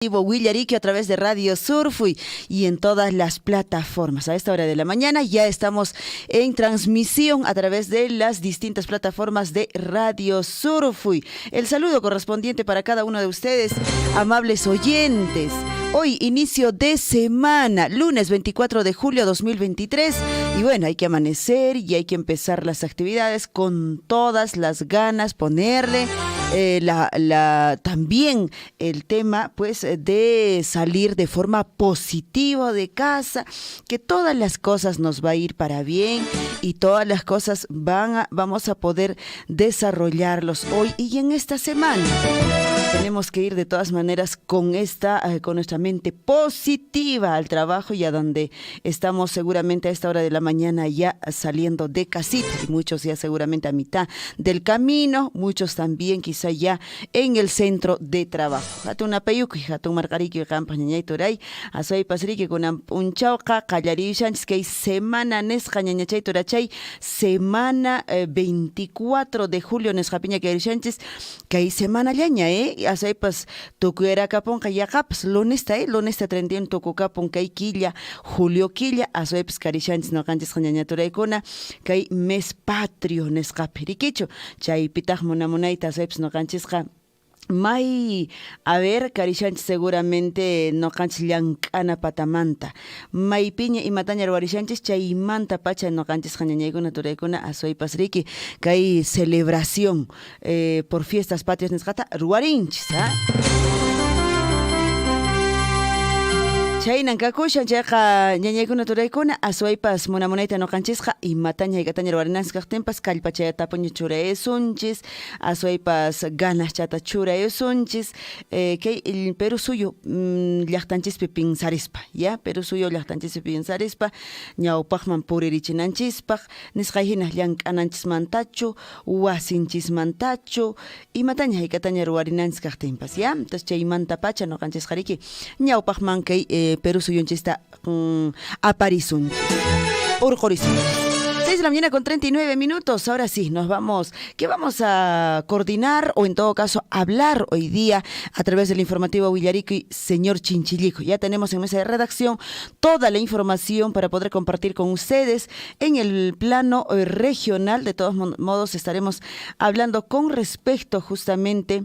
Willariquio a través de Radio Surfui y en todas las plataformas. A esta hora de la mañana ya estamos en transmisión a través de las distintas plataformas de Radio Surfui. El saludo correspondiente para cada uno de ustedes, amables oyentes. Hoy inicio de semana, lunes 24 de julio 2023 y bueno, hay que amanecer y hay que empezar las actividades con todas las ganas, ponerle también el tema pues de salir de forma positiva de casa, que todas las cosas nos va a ir para bien y todas las cosas vamos a poder desarrollarlos hoy y en esta semana. Tenemos que ir de todas maneras con nuestra mente positiva al trabajo y a donde estamos seguramente a esta hora de la mañana ya saliendo de casita y muchos ya seguramente a mitad del camino, muchos también quizá ya en el centro de trabajo. Hatuna payuki, hatun marcariki campaña turay, asoy pasriki con un chauca, callarishanchis que semana nesca ñañachay turachay, semana 24 de julio nescapiña que hay semana llaña, así pues tucuera capon cayacaps lunes 31 tucu capon kay quilla julio quilla así pues carishanchis no canchis cañañaturaykuna kay mes patrio nescapiriquicho chay pitaj munamunaita así pues no canchisca May, a ver, carishanchis seguramente no canchis llancana patamanta. May piña y mataña ruarishanchis chay manta pacha no canchis jañañayguna turaykuna asoy pasriki kay celebración por fiestas patrias nescata ruarinchis, Chaynan kakushan chayqa ñañaykuna turaykuna aswaypas munamunayta noqanchisqa y mataña y gataña ruarinansqa tempas kallpachayta tapuña churayasunchis aswaypas ganas chata churayasunchis kay el Perú suyo llaqtanchispi pinsarispa ya Perú suyo llaqtanchispi pinsarispa ñawpaqman puririchinanchispaq nisqayhina llank'ananchismantachu wasinchismantachu y mataña y gataña ruarinansqa tempas ya entonces chaymanta pacha noqanchisqariki ñawpaqman kay Perú suyunchista aparisun urqorisun 6 de la mañana con 39 minutos. Ahora sí, ¿qué vamos a coordinar o en todo caso hablar hoy día a través del informativo Willarico y señor Chinchillico? Ya tenemos en mesa de redacción toda la información para poder compartir con ustedes en el plano regional. De todos modos estaremos hablando con respecto justamente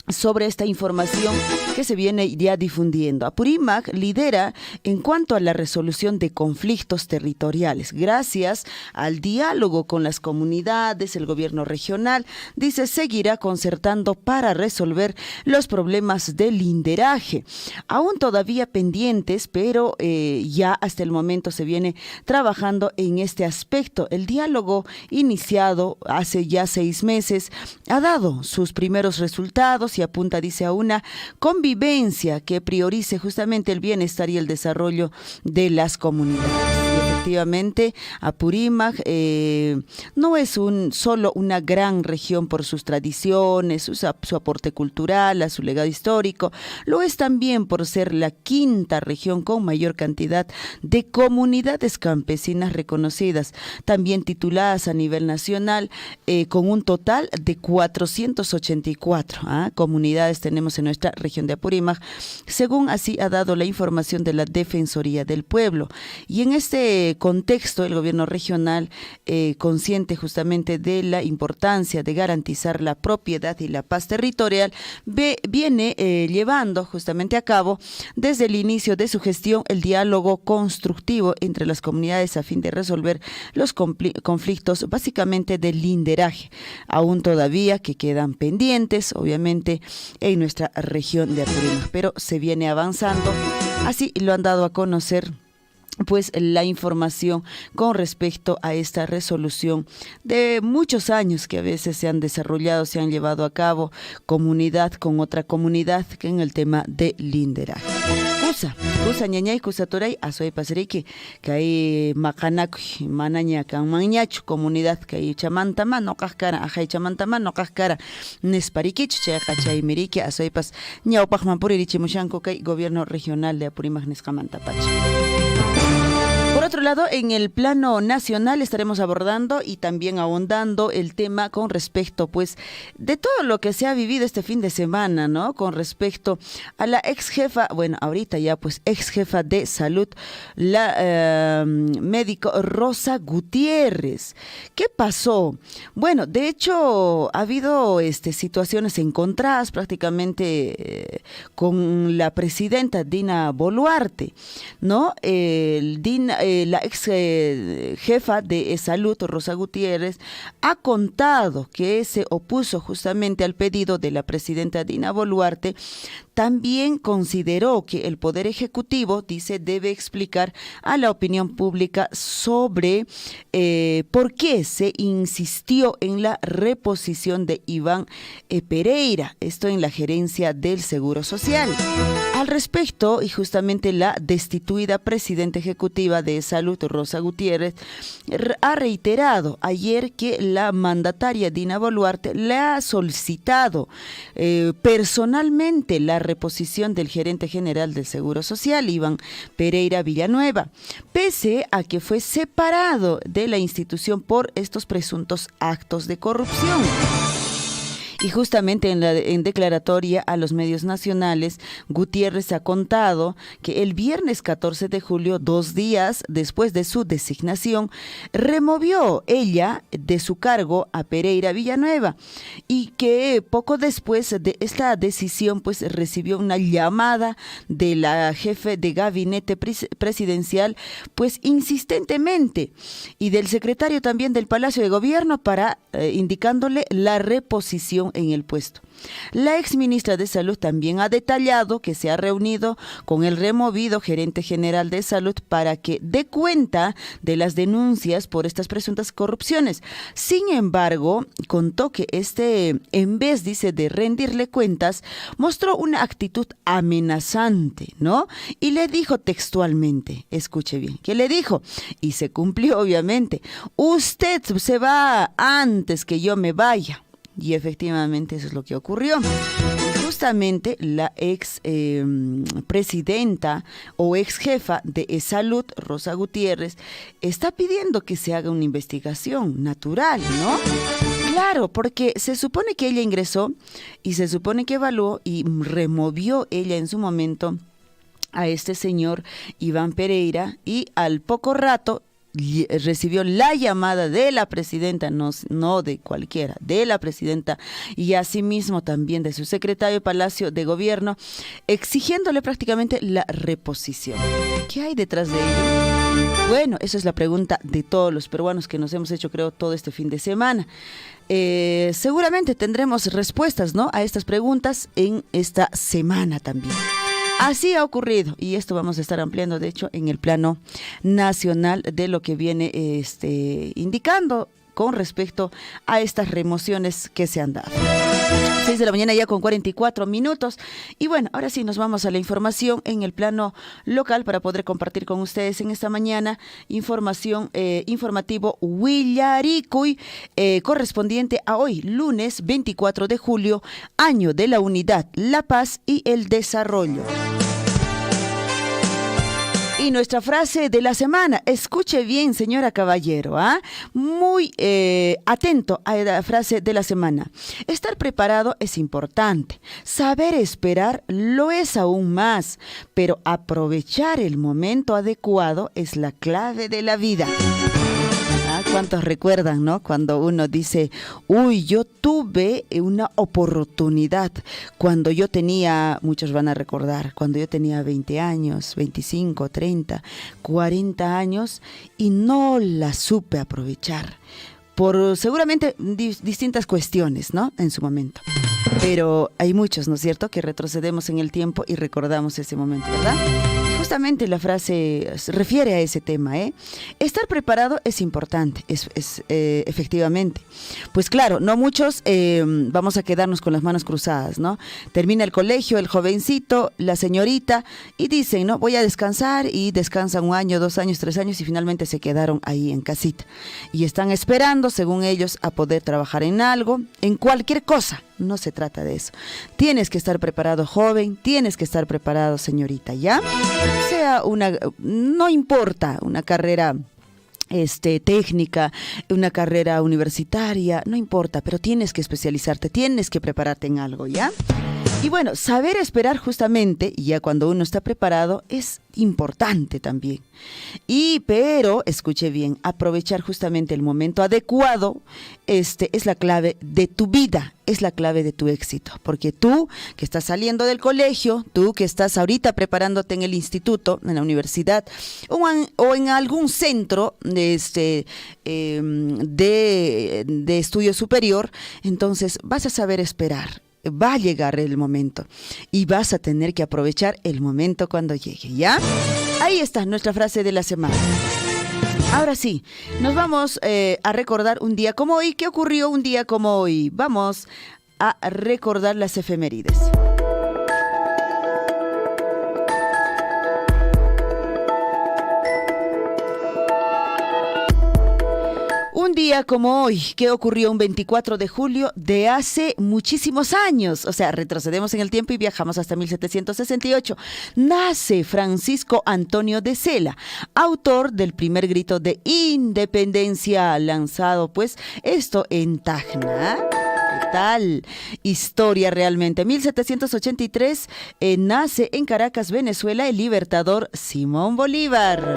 sobre esta información que se viene ya difundiendo. Apurímac lidera en cuanto a la resolución de conflictos territoriales. Gracias al diálogo con las comunidades, el gobierno regional, dice, seguirá concertando para resolver los problemas del linderaje. Aún todavía pendientes, pero ya hasta el momento se viene trabajando en este aspecto. El diálogo iniciado hace ya 6 meses ha dado sus primeros resultados y apunta, dice, a una convivencia que priorice justamente el bienestar y el desarrollo de las comunidades. Y efectivamente, Apurímac no es solo una gran región por sus tradiciones, su aporte cultural, a su legado histórico, lo es también por ser la 5ª región con mayor cantidad de comunidades campesinas reconocidas, también tituladas a nivel nacional, con un total de 484 comunidades tenemos en nuestra región de Apurímac, según así ha dado la información de la Defensoría del Pueblo. Y en este contexto, el gobierno regional, consciente justamente de la importancia de garantizar la propiedad y la paz territorial, viene llevando justamente a cabo desde el inicio de su gestión el diálogo constructivo entre las comunidades a fin de resolver los conflictos básicamente del linderaje, aún todavía que quedan pendientes, obviamente, en nuestra región de Apurímac, pero se viene avanzando. Así lo han dado a conocer pues la información con respecto a esta resolución de muchos años que a veces se han desarrollado, se han llevado a cabo comunidad con otra comunidad que en el tema de linderaje. Kusa ñañay kusaturay asoy pasriki kay maqanakuy manaña kan mañachu comunidad kay chamantama noqajkara ajay chamantama noqajkara nesparikichu chayqa chaymiriki asoypas ñawpaqman puririchimushanku kay gobierno regional de Apurímac nisqamanta pacha. Por otro lado, en el plano nacional estaremos abordando y también ahondando el tema con respecto, pues, de todo lo que se ha vivido este fin de semana, ¿no? Con respecto a la ex jefa, bueno, ahorita ya, pues, ex jefa de salud, la médico Rosa Gutiérrez. ¿Qué pasó? Bueno, de hecho, ha habido situaciones encontradas prácticamente con la presidenta Dina Boluarte, ¿no? La ex jefa de salud, Rosa Gutiérrez, ha contado que se opuso justamente al pedido de la presidenta Dina Boluarte. También consideró que el Poder Ejecutivo, dice, debe explicar a la opinión pública sobre por qué se insistió en la reposición de Iván Pereira, esto en la gerencia del Seguro Social. Al respecto, y justamente la destituida presidenta ejecutiva de Salud, Rosa Gutiérrez, ha reiterado ayer que la mandataria Dina Boluarte le ha solicitado personalmente la reposición del gerente general del Seguro Social, Iván Pereira Villanueva, pese a que fue separado de la institución por estos presuntos actos de corrupción. Y justamente en declaratoria a los medios nacionales, Gutiérrez ha contado que el viernes 14 de julio, 2 días después de su designación, removió ella de su cargo a Pereira Villanueva y que poco después de esta decisión pues recibió una llamada de la jefe de gabinete presidencial pues insistentemente y del secretario también del Palacio de Gobierno para indicándole la reposición en el puesto. La exministra de Salud también ha detallado que se ha reunido con el removido gerente general de Salud para que dé cuenta de las denuncias por estas presuntas corrupciones. Sin embargo, contó que en vez, dice, de rendirle cuentas, mostró una actitud amenazante, ¿no? Y le dijo textualmente, escuche bien, que le dijo, y se cumplió obviamente, usted se va antes que yo me vaya. Y efectivamente eso es lo que ocurrió. Justamente la ex presidenta o ex jefa de Salud, Rosa Gutiérrez, está pidiendo que se haga una investigación natural, ¿no? Claro, porque se supone que ella ingresó y se supone que evaluó y removió ella en su momento a este señor Iván Pereira y al poco rato recibió la llamada de la presidenta, no de cualquiera, de la presidenta y asimismo también de su secretario de Palacio de Gobierno, exigiéndole prácticamente la reposición. ¿Qué hay detrás de ello? Bueno, esa es la pregunta de todos los peruanos que nos hemos hecho, creo, todo este fin de semana. Seguramente tendremos respuestas, ¿no?, a estas preguntas en esta semana también. Así ha ocurrido y esto vamos a estar ampliando, de hecho, en el plano nacional de lo que viene indicando con respecto a estas remociones que se han dado. 6 de la mañana ya con 44 minutos. Y bueno, ahora sí nos vamos a la información en el plano local para poder compartir con ustedes en esta mañana informativo Willaricuy, correspondiente a hoy, lunes 24 de julio, año de la unidad, la paz y el desarrollo. Y nuestra frase de la semana, escuche bien, señora Caballero, muy atento a la frase de la semana. Estar preparado es importante, saber esperar lo es aún más, pero aprovechar el momento adecuado es la clave de la vida. ¿Cuántos recuerdan, no? Cuando uno dice, uy, yo tuve una oportunidad cuando yo tenía, muchos van a recordar, cuando yo tenía 20 años, 25, 30, 40 años y no la supe aprovechar por seguramente distintas cuestiones, ¿no?, en su momento. Pero hay muchos, ¿no es cierto?, que retrocedemos en el tiempo y recordamos ese momento, ¿verdad? Justamente la frase se refiere a ese tema, ¿eh? Estar preparado es importante, efectivamente. Pues claro, no muchos vamos a quedarnos con las manos cruzadas, ¿no? Termina el colegio, el jovencito, la señorita, y dicen, ¿no?, voy a descansar, y descansan 1 año, 2 años, 3 años, y finalmente se quedaron ahí en casita. Y están esperando, según ellos, a poder trabajar en algo, en cualquier cosa. no se trata de eso. Tienes que estar preparado, joven, tienes que estar preparado, señorita, ¿ya? No importa, una carrera técnica, una carrera universitaria, no importa, pero tienes que especializarte, tienes que prepararte en algo, ¿ya? Y bueno, saber esperar justamente, y ya cuando uno está preparado, es importante también. Pero, escuche bien, aprovechar justamente el momento adecuado, es la clave de tu vida, es la clave de tu éxito. Porque tú que estás saliendo del colegio, tú que estás ahorita preparándote en el instituto, en la universidad, o en algún centro de estudio superior, entonces vas a saber esperar. Va a llegar el momento y vas a tener que aprovechar el momento cuando llegue, ¿ya? Ahí está nuestra frase de la semana. Ahora sí, nos vamos a recordar un día como hoy. ¿Qué ocurrió un día como hoy? Vamos a recordar las efemérides. Un día como hoy, ¿qué ocurrió un 24 de julio de hace muchísimos años? O sea, retrocedemos en el tiempo y viajamos hasta 1768. Nace Francisco Antonio de Sela, autor del primer grito de independencia, lanzado pues esto en Tacna. ¿Qué tal? Historia realmente. 1783 nace en Caracas, Venezuela, el libertador Simón Bolívar.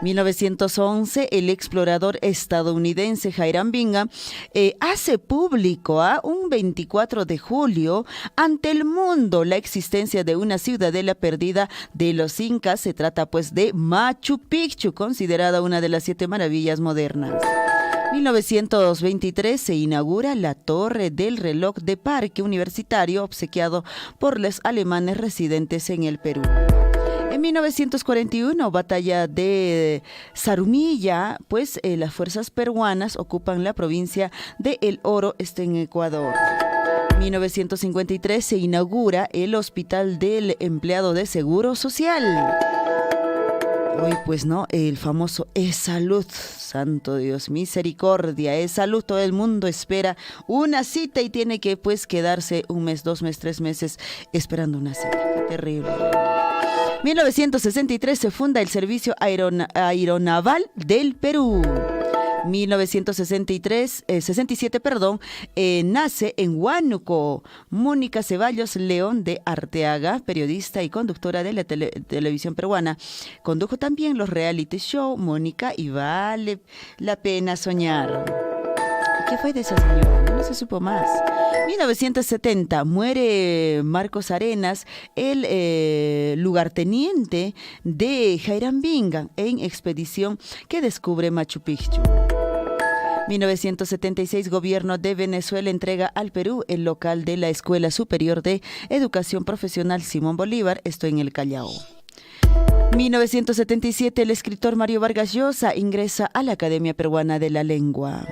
1911, el explorador estadounidense Hiram Bingham hace público un 24 de julio ante el mundo la existencia de una ciudadela perdida de los incas. Se trata pues de Machu Picchu, considerada una de las 7 maravillas modernas. 1923 se inaugura la Torre del Reloj de Parque Universitario, obsequiado por los alemanes residentes en el Perú. En 1941, batalla de Zarumilla, pues las fuerzas peruanas ocupan la provincia de El Oro, en Ecuador. 1953 se inaugura el Hospital del Empleado de Seguro Social. Hoy pues no, el famoso E-Salud, santo Dios, misericordia, E-Salud, todo el mundo espera una cita y tiene que pues quedarse 1 mes, 2 meses, 3 meses esperando una cita. Qué terrible. 1963 se funda el Servicio Aeronaval del Perú. 1967, nace en Huánuco Mónica Ceballos León de Arteaga, periodista y conductora de la televisión peruana. Condujo también los reality show Mónica y Vale la Pena Soñar. ¿Qué fue de esa señora? No se supo más. 1970 muere Marcos Arenas, el lugarteniente de Hiram Bingham en expedición que descubre Machu Picchu. 1976, gobierno de Venezuela entrega al Perú el local de la Escuela Superior de Educación Profesional Simón Bolívar, esto en el Callao. 1977, el escritor Mario Vargas Llosa ingresa a la Academia Peruana de la Lengua.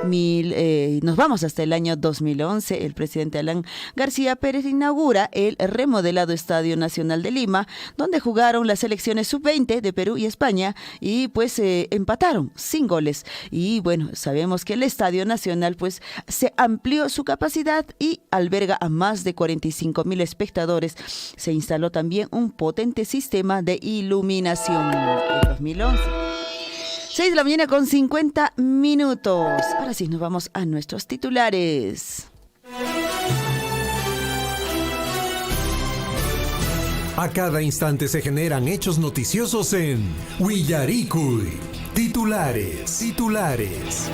Nos vamos hasta el año 2011. El presidente Alan García Pérez inaugura el remodelado Estadio Nacional de Lima, donde jugaron las selecciones sub-20 de Perú y España y pues empataron sin goles. Y bueno, sabemos que el Estadio Nacional pues se amplió su capacidad y alberga a más de 45,000 espectadores. Se instaló también un potente sistema de iluminación en 2011. 6 de la mañana con 50 minutos. Ahora sí, nos vamos a nuestros titulares. A cada instante se generan hechos noticiosos en Willaricui. Titulares.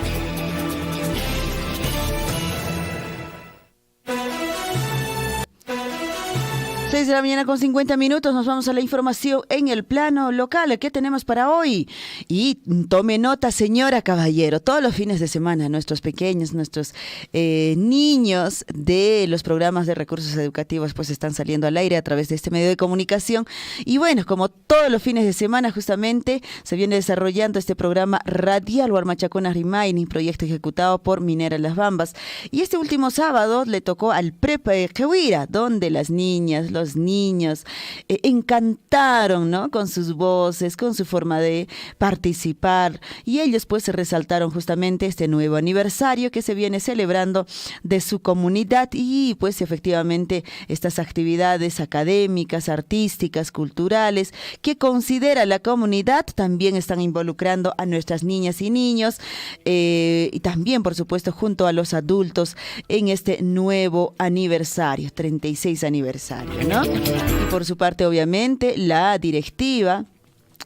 6 de la mañana con 50 minutos, nos vamos a la información en el plano local. ¿Qué tenemos para hoy? Y tome nota, señora, caballero, todos los fines de semana nuestros pequeños, nuestros niños de los programas de recursos educativos pues están saliendo al aire a través de este medio de comunicación. Y bueno, como todos los fines de semana justamente se viene desarrollando este programa radial Huarmachacona Remaining, proyecto ejecutado por Minera Las Bambas. Y este último sábado le tocó al Prepa Quehuira, donde las niñas, los niñas, niños, encantaron, ¿no? Con sus voces, con su forma de participar, y ellos pues resaltaron justamente este nuevo aniversario que se viene celebrando de su comunidad, y pues efectivamente estas actividades académicas, artísticas, culturales que considera la comunidad también están involucrando a nuestras niñas y niños, y también por supuesto junto a los adultos en este nuevo aniversario, 36 aniversario, ¿no? Y por su parte obviamente la directiva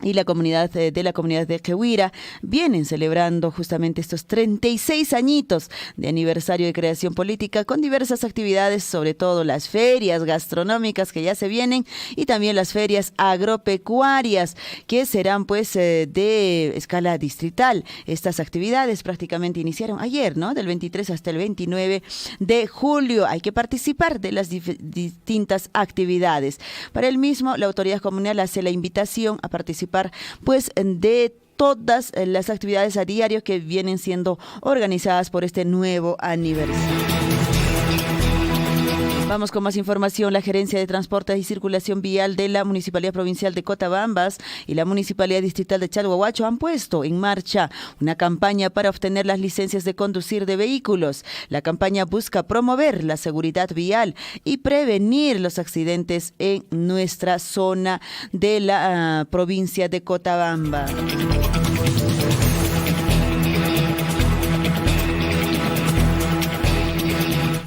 y la comunidad de Quehuira vienen celebrando justamente estos 36 añitos de aniversario de creación política con diversas actividades, sobre todo las ferias gastronómicas que ya se vienen, y también las ferias agropecuarias que serán pues de escala distrital. Estas actividades prácticamente iniciaron ayer, ¿no? Del 23 hasta el 29 de julio. Hay que participar de las distintas actividades. Para el mismo, la autoridad comunal hace la invitación a participar pues de todas las actividades a diario que vienen siendo organizadas por este nuevo aniversario. Vamos con más información. La Gerencia de Transporte y Circulación Vial de la Municipalidad Provincial de Cotabambas y la Municipalidad Distrital de Chalhuahuacho han puesto en marcha una campaña para obtener las licencias de conducir de vehículos. La campaña busca promover la seguridad vial y prevenir los accidentes en nuestra zona de la provincia de Cotabamba.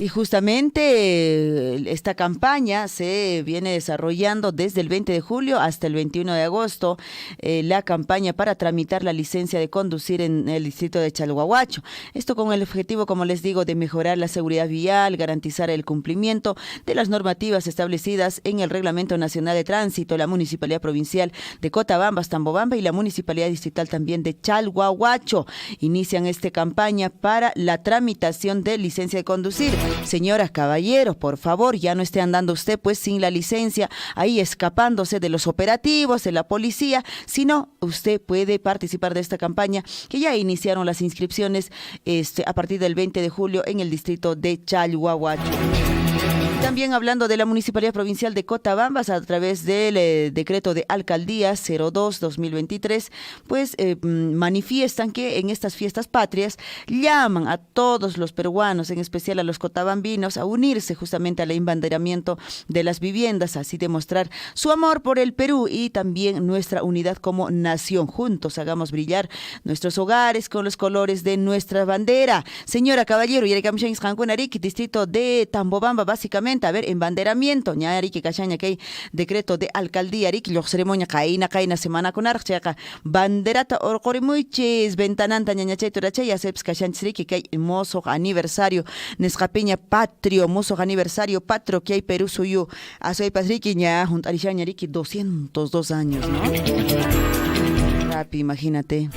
Y justamente esta campaña se viene desarrollando desde el 20 de julio hasta el 21 de agosto, la campaña para tramitar la licencia de conducir en el distrito de Chalhuahuacho. Esto con el objetivo, como les digo, de mejorar la seguridad vial, garantizar el cumplimiento de las normativas establecidas en el Reglamento Nacional de Tránsito, la Municipalidad Provincial de Cotabambas, Tambobamba y la Municipalidad Distrital también de Chalhuahuacho. Inician esta campaña para la tramitación de licencia de conducir. Señoras, caballeros, por favor, ya no esté andando usted pues sin la licencia, ahí escapándose de los operativos, de la policía, sino usted puede participar de esta campaña que ya iniciaron las inscripciones a partir del 20 de julio en el distrito de Chalhuahuacho. También hablando de la Municipalidad Provincial de Cotabambas, a través del decreto de alcaldía 02-2023, pues manifiestan que en estas fiestas patrias llaman a todos los peruanos, en especial a los cotabambinos, a unirse justamente al embanderamiento de las viviendas, así demostrar su amor por el Perú y también nuestra unidad como nación. Juntos hagamos brillar nuestros hogares con los colores de nuestra bandera. Señora, caballero, distrito de Tambobamba, básicamente, a ver, embanderamiento, ñari que cachaña que hay decreto de alcaldía, rik, lo ceremonia caína semana con archaca, banderata orcorimuiches, ventananta ñañachay turachay, aseps cachanchri que hay mozo aniversario, nescapeña patrio, mozo aniversario patrio que hay Perú suyo, asoy pasriki ña, juntarishaña riki 202 años, ¿no? Rapi, imagínate.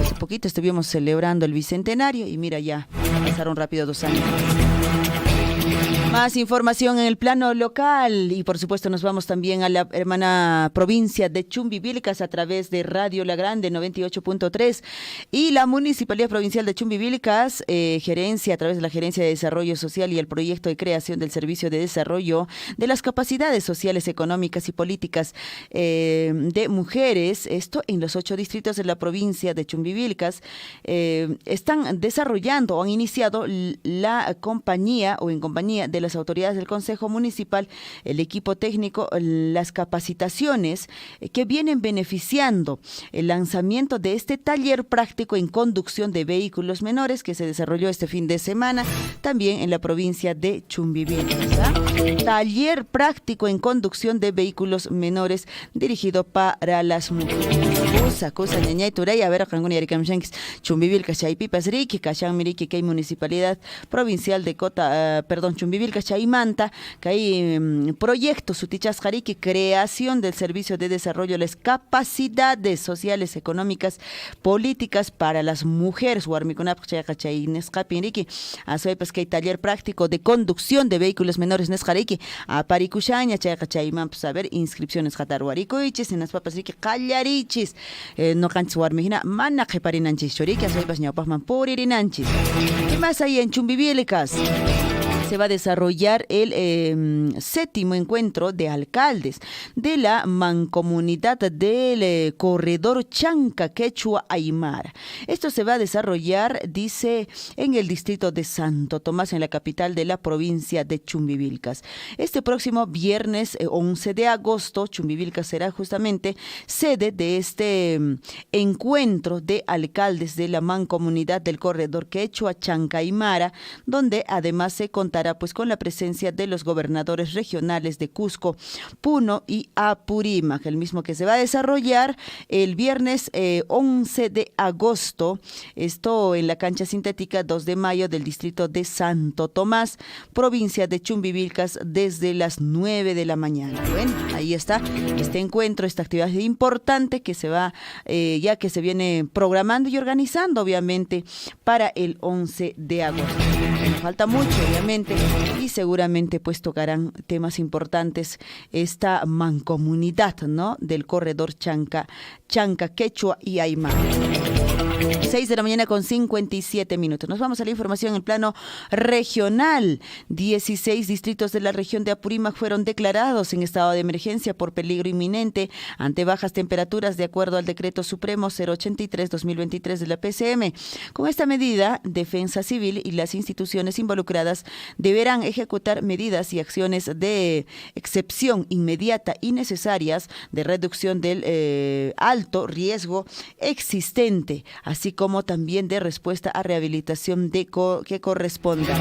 Hace poquito estuvimos celebrando el bicentenario y mira ya, pasaron rápido 2 años. Más información en el plano local y por supuesto nos vamos también a la hermana provincia de Chumbivilcas a través de Radio La Grande 98.3 y la Municipalidad Provincial de Chumbivilcas, gerencia a través de la Gerencia de Desarrollo Social y el proyecto de creación del Servicio de Desarrollo de las Capacidades Sociales, Económicas y Políticas de Mujeres, esto en los 8 distritos de la provincia de Chumbivilcas, están desarrollando o han iniciado la compañía o en compañía de las autoridades del Consejo Municipal, el equipo técnico, las capacitaciones que vienen beneficiando el lanzamiento de este taller práctico en conducción de vehículos menores que se desarrolló este fin de semana también en la provincia de Chumbivilcas. Taller práctico en conducción de vehículos menores dirigido para las mujeres. Cosa ñañay turay, a ver, Chumbivilcas chaypipas riki, kashan miriki que hay municipalidad provincial de Chumbivilcas chaymanta, que hay proyectos sutichas jariki, creación del servicio de desarrollo de las capacidades sociales, económicas, políticas para las mujeres. Huarmikunap chay nescapi riki, asoypas que hay taller práctico de conducción de vehículos menores nesjariki, a parikushaña chayman, pues a ver, inscripciones jatarhuaricoichis, en las papas riki, callarichis, no canchis huarmijina, mana jeparinanchis choriki, asoypas ñaupasman puririnanchis. ¿Qué más hay en Chumbivilcas? se va a desarrollar el séptimo encuentro de alcaldes de la mancomunidad del corredor Chanca Quechua Aymara. Esto se va a desarrollar, dice, en el distrito de Santo Tomás, en la capital de la provincia de Chumbivilcas. Este próximo viernes 11 de agosto, Chumbivilcas será justamente sede de este encuentro de alcaldes de la mancomunidad del corredor Quechua Chanca Aymara, donde además se contará pues con la presencia de los gobernadores regionales de Cusco, Puno y Apurímac, el mismo que se va a desarrollar el viernes 11 de agosto, esto en la cancha sintética 2 de mayo del distrito de Santo Tomás, provincia de Chumbivilcas, desde las 9 de la mañana. Bueno, ahí está este encuentro, esta actividad importante que se va, ya que se viene programando y organizando obviamente para el 11 de agosto. Falta mucho, obviamente, y seguramente pues tocarán temas importantes esta mancomunidad, ¿no?, del corredor Chanca, Quechua y Aymara. 6 de la mañana con 57 minutos. Nos vamos a la información en el plano regional. 16 distritos de la región de Apurímac fueron declarados en estado de emergencia por peligro inminente ante bajas temperaturas de acuerdo al decreto supremo 083-2023 de la PCM. Con esta medida, Defensa Civil y las instituciones involucradas deberán ejecutar medidas y acciones de excepción inmediata y necesarias de reducción del alto riesgo existente, así como también de respuesta a rehabilitación que corresponda.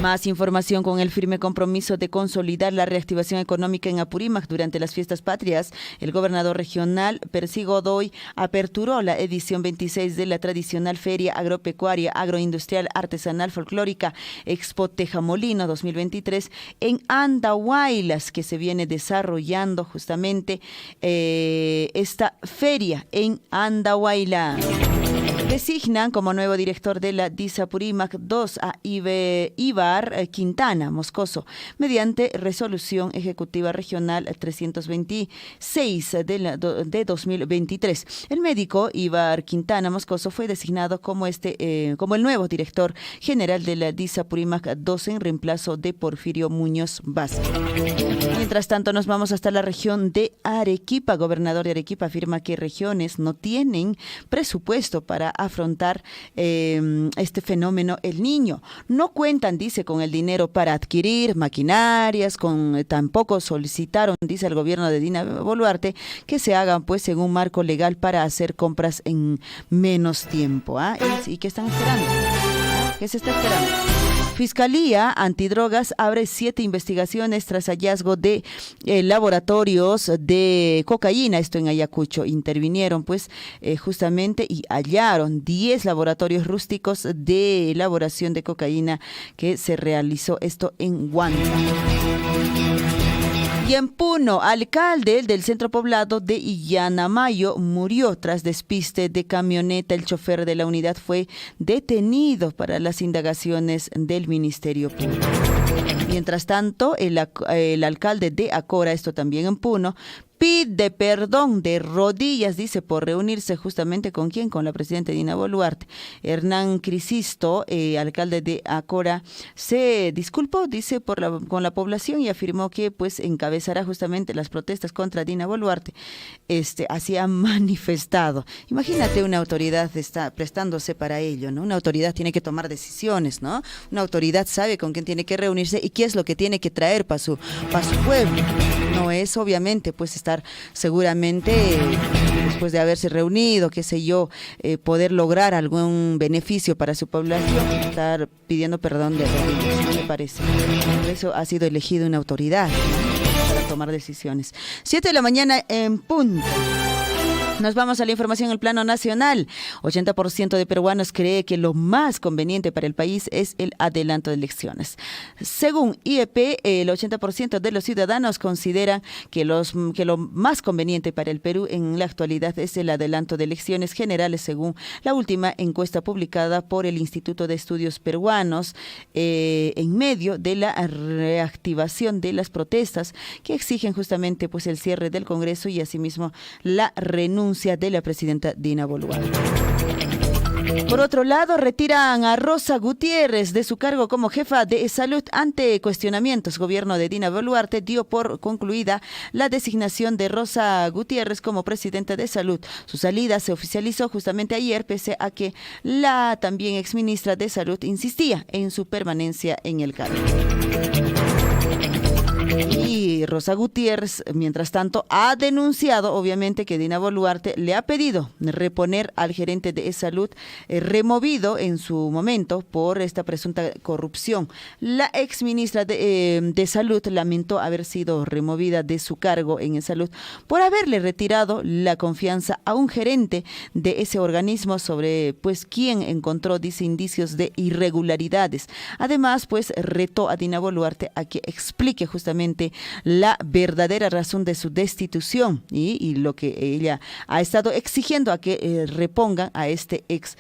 Más información: con el firme compromiso de consolidar la reactivación económica en Apurímac durante las fiestas patrias, el gobernador regional Percy Godoy aperturó la edición 26 de la tradicional Feria Agropecuaria, Agroindustrial, Artesanal, Folclórica Expo Tejamolino 2023 en Andahuaylas, que se viene desarrollando justamente esta feria en Andahuaylas. Designan como nuevo director de la DIS Apurímac 2 a Ibar Quintana Moscoso, mediante resolución ejecutiva regional 326 de 2023. El médico Ibar Quintana Moscoso fue designado como el nuevo director general de la DIS Apurímac 2 en reemplazo de Porfirio Muñoz Vázquez. Mientras tanto, nos vamos hasta la región de Arequipa. Gobernador de Arequipa afirma que regiones no tienen presupuesto para afrontar este fenómeno El Niño. No cuentan, dice, con el dinero para adquirir maquinarias, tampoco solicitaron, dice el gobierno de Dina Boluarte, que se hagan pues en un marco legal para hacer compras en menos tiempo. ¿Y qué están esperando? ¿Qué se está esperando? Fiscalía Antidrogas abre 7 investigaciones tras hallazgo de laboratorios de cocaína, esto en Ayacucho. Intervinieron pues justamente y hallaron 10 laboratorios rústicos de elaboración de cocaína que se realizó esto en Huanta. Y en Puno, alcalde del centro poblado de Illanamayo murió tras despiste de camioneta. El chofer de la unidad fue detenido para las indagaciones del Ministerio Público. Mientras tanto, el alcalde de Acora, esto también en Puno, pide perdón de rodillas, dice, por reunirse justamente ¿con quién? Con la presidenta Dina Boluarte. Hernán Crisisto, alcalde de Acora, se disculpó, dice, con la población y afirmó que pues encabezará justamente las protestas contra Dina Boluarte. Así ha manifestado. Imagínate, una autoridad está prestándose para ello, ¿no? Una autoridad tiene que tomar decisiones, ¿no? Una autoridad sabe con quién tiene que reunirse y qué es lo que tiene que traer para su pueblo. No es obviamente pues estar seguramente después de haberse reunido, qué sé yo, poder lograr algún beneficio para su población, estar pidiendo perdón de rodillas, ¿no me parece? Por eso ha sido elegido una autoridad, ¿no?, para tomar decisiones. 7 de la mañana en punto. Nos vamos a la información en el plano nacional. 80% de peruanos cree que lo más conveniente para el país es el adelanto de elecciones. Según IEP, el 80% de los ciudadanos consideran que lo más conveniente para el Perú en la actualidad es el adelanto de elecciones generales, según la última encuesta publicada por el Instituto de Estudios Peruanos, en medio de la reactivación de las protestas que exigen justamente pues el cierre del Congreso y asimismo la renuncia de la presidenta Dina Boluarte. Por otro lado, retiran a Rosa Gutiérrez de su cargo como jefa de salud ante cuestionamientos. Gobierno de Dina Boluarte dio por concluida la designación de Rosa Gutiérrez como presidenta de salud. Su salida se oficializó justamente ayer, pese a que la también exministra de salud insistía en su permanencia en el cargo. Y Rosa Gutiérrez, mientras tanto, ha denunciado, obviamente, que Dina Boluarte le ha pedido reponer al gerente de salud removido en su momento por esta presunta corrupción. La exministra de salud lamentó haber sido removida de su cargo en salud por haberle retirado la confianza a un gerente de ese organismo sobre, pues, quien encontró, dice, indicios de irregularidades. Además, pues, retó a Dina Boluarte a que explique justamente la verdadera razón de su destitución y lo que ella ha estado exigiendo a que repongan a este ex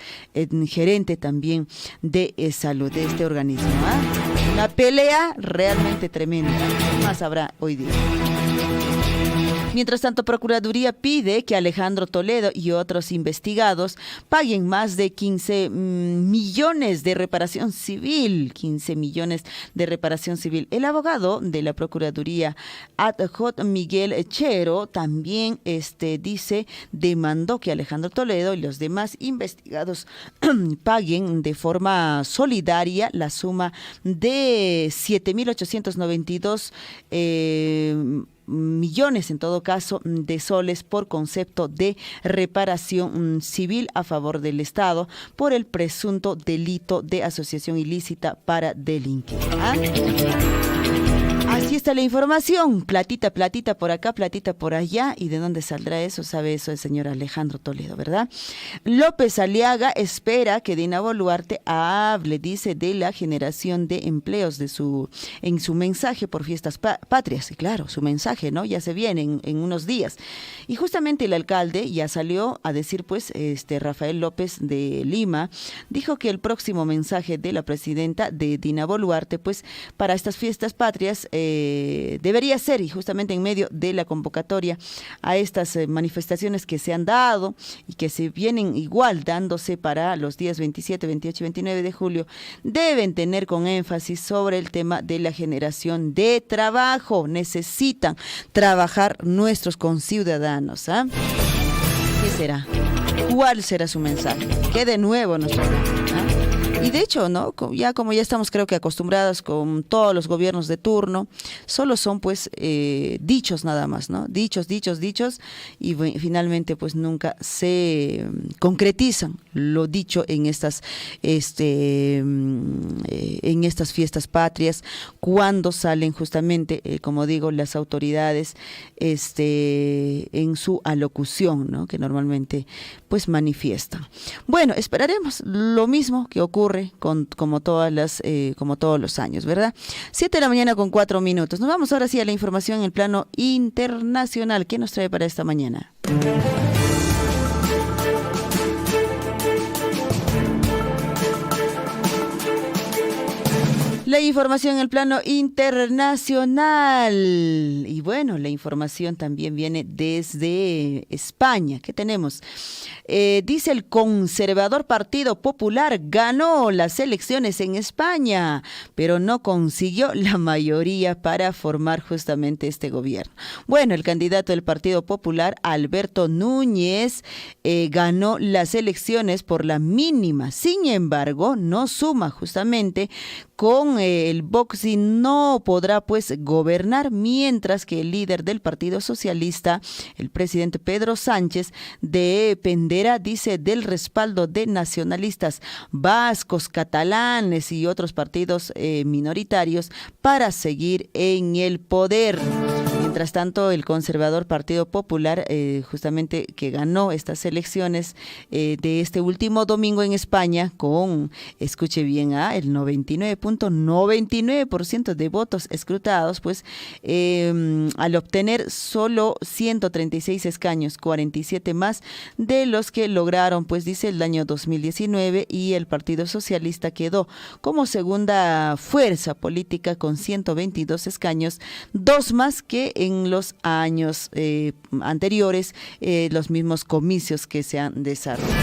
gerente también de salud de este organismo. Una pelea realmente tremenda, más habrá hoy día. Mientras tanto, Procuraduría pide que Alejandro Toledo y otros investigados paguen más de 15 millones de reparación civil. 15 millones de reparación civil. El abogado de la Procuraduría Adjot Miguel Chero también demandó que Alejandro Toledo y los demás investigados paguen de forma solidaria la suma de 7.892 millones, en todo caso, de soles por concepto de reparación civil a favor del Estado por el presunto delito de asociación ilícita para delinquir. Así está la información, platita por acá, platita por allá, y de dónde saldrá eso, sabe eso el señor Alejandro Toledo, ¿verdad? López Aliaga espera que Dina Boluarte hable, dice, de la generación de empleos en su mensaje por fiestas patrias, y claro, su mensaje, ¿no? Ya se viene en unos días. Y justamente el alcalde ya salió a decir, pues, Rafael López de Lima, dijo que el próximo mensaje de la presidenta de Dina Boluarte, pues, para estas fiestas patrias, debería ser, y justamente en medio de la convocatoria a estas manifestaciones que se han dado y que se vienen igual dándose para los días 27, 28 y 29 de julio, deben tener con énfasis sobre el tema de la generación de trabajo. Necesitan trabajar nuestros conciudadanos. ¿Qué será? ¿Cuál será su mensaje? ¿Qué de nuevo nos traerá? Y de hecho, ¿no? Como ya estamos, creo que acostumbrados con todos los gobiernos de turno, solo son, pues, dichos nada más, ¿no? Dichos, y finalmente, pues, nunca se concretizan lo dicho en estas fiestas patrias, cuando salen justamente, como digo, las autoridades en su alocución, ¿no? Que normalmente, pues, manifiestan. Bueno, esperaremos lo mismo que ocurre como todos los años, ¿verdad? 7:04 a.m. Nos vamos ahora sí a la información en el plano internacional. ¿Qué nos trae para esta mañana? La información en el plano internacional. Y bueno, la información también viene desde España. ¿Qué tenemos? Dice el conservador Partido Popular ganó las elecciones en España, pero no consiguió la mayoría para formar justamente este gobierno. Bueno, el candidato del Partido Popular, Alberto Núñez, ganó las elecciones por la mínima. Sin embargo, no suma justamente con el Vox y no podrá, pues, gobernar, mientras que el líder del Partido Socialista, el presidente Pedro Sánchez, dependerá, dice, del respaldo de nacionalistas vascos, catalanes y otros partidos minoritarios para seguir en el poder. Mientras tanto, el conservador Partido Popular, justamente que ganó estas elecciones de este último domingo en España con, escuche bien, el 99.99% de votos escrutados, pues al obtener solo 136 escaños, 47 más de los que lograron, pues, dice, el año 2019, y el Partido Socialista quedó como segunda fuerza política con 122 escaños, 2 más que en los años anteriores, los mismos comicios que se han desarrollado.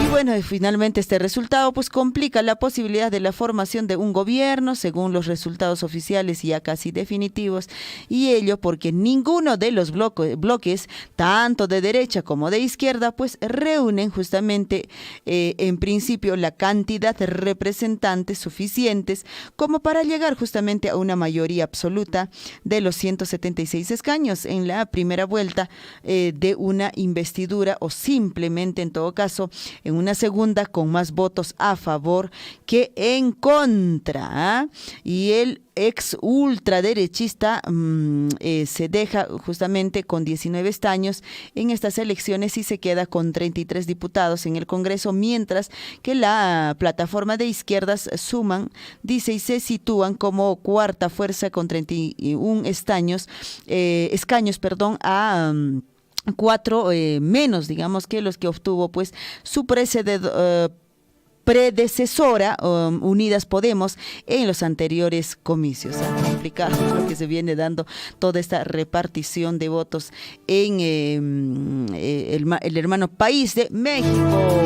Y bueno, finalmente este resultado pues complica la posibilidad de la formación de un gobierno según los resultados oficiales ya casi definitivos, y ello porque ninguno de los bloques, tanto de derecha como de izquierda, pues reúnen justamente en principio la cantidad de representantes suficientes como para llegar justamente a una mayoría absoluta de los 176 escaños en la primera vuelta de una investidura, o simplemente en todo caso en una segunda con más votos a favor que en contra. ¿Ah? Y el ex ultraderechista se deja justamente con 19 escaños en estas elecciones y se queda con 33 diputados en el Congreso, mientras que la plataforma de izquierdas suman, dice, y se sitúan como cuarta fuerza con 31 escaños, a cuatro menos, digamos, que los que obtuvo pues su predecesora, Unidas Podemos, en los anteriores comicios. Complicado lo que se viene dando toda esta repartición de votos en el hermano país de México.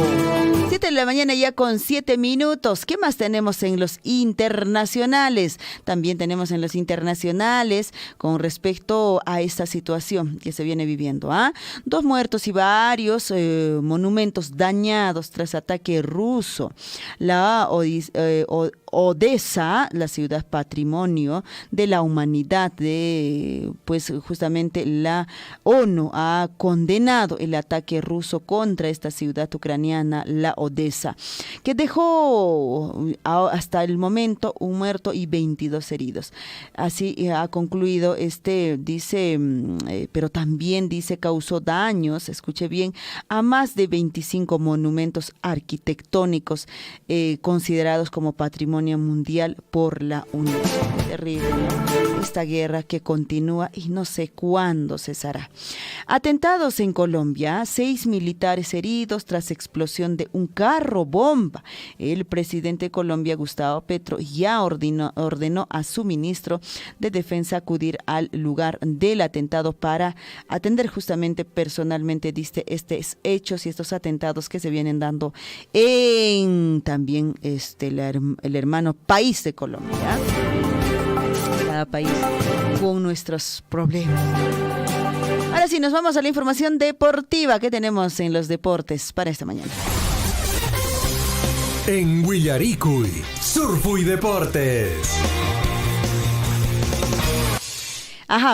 7 de la mañana ya con 7 minutos. ¿Qué más tenemos en los internacionales? También tenemos en los internacionales con respecto a esta situación que se viene viviendo. 2 muertos y varios monumentos dañados tras ataque ruso. La Odesa, la ciudad patrimonio de la humanidad, pues justamente la ONU ha condenado el ataque ruso contra esta ciudad ucraniana, la Odesa, que dejó hasta el momento un muerto y 22 heridos. Así ha concluido dice, pero también dice causó daños, escuche bien, a más de 25 monumentos arquitectónicos considerados como patrimonio mundial por la UNESCO. Terrible, ¿no? Esta guerra que continúa y no sé cuándo cesará. Atentados en Colombia, 6 militares heridos tras explosión de un carro bomba. El presidente de Colombia, Gustavo Petro, ya ordenó a su ministro de Defensa acudir al lugar del atentado para atender justamente personalmente estos hechos y estos atentados que se vienen dando en también el hermano país de Colombia. Cada país con nuestros problemas. Ahora sí, nos vamos a la información deportiva que tenemos en los deportes para esta mañana. En Willaricui, Surfu y Deportes.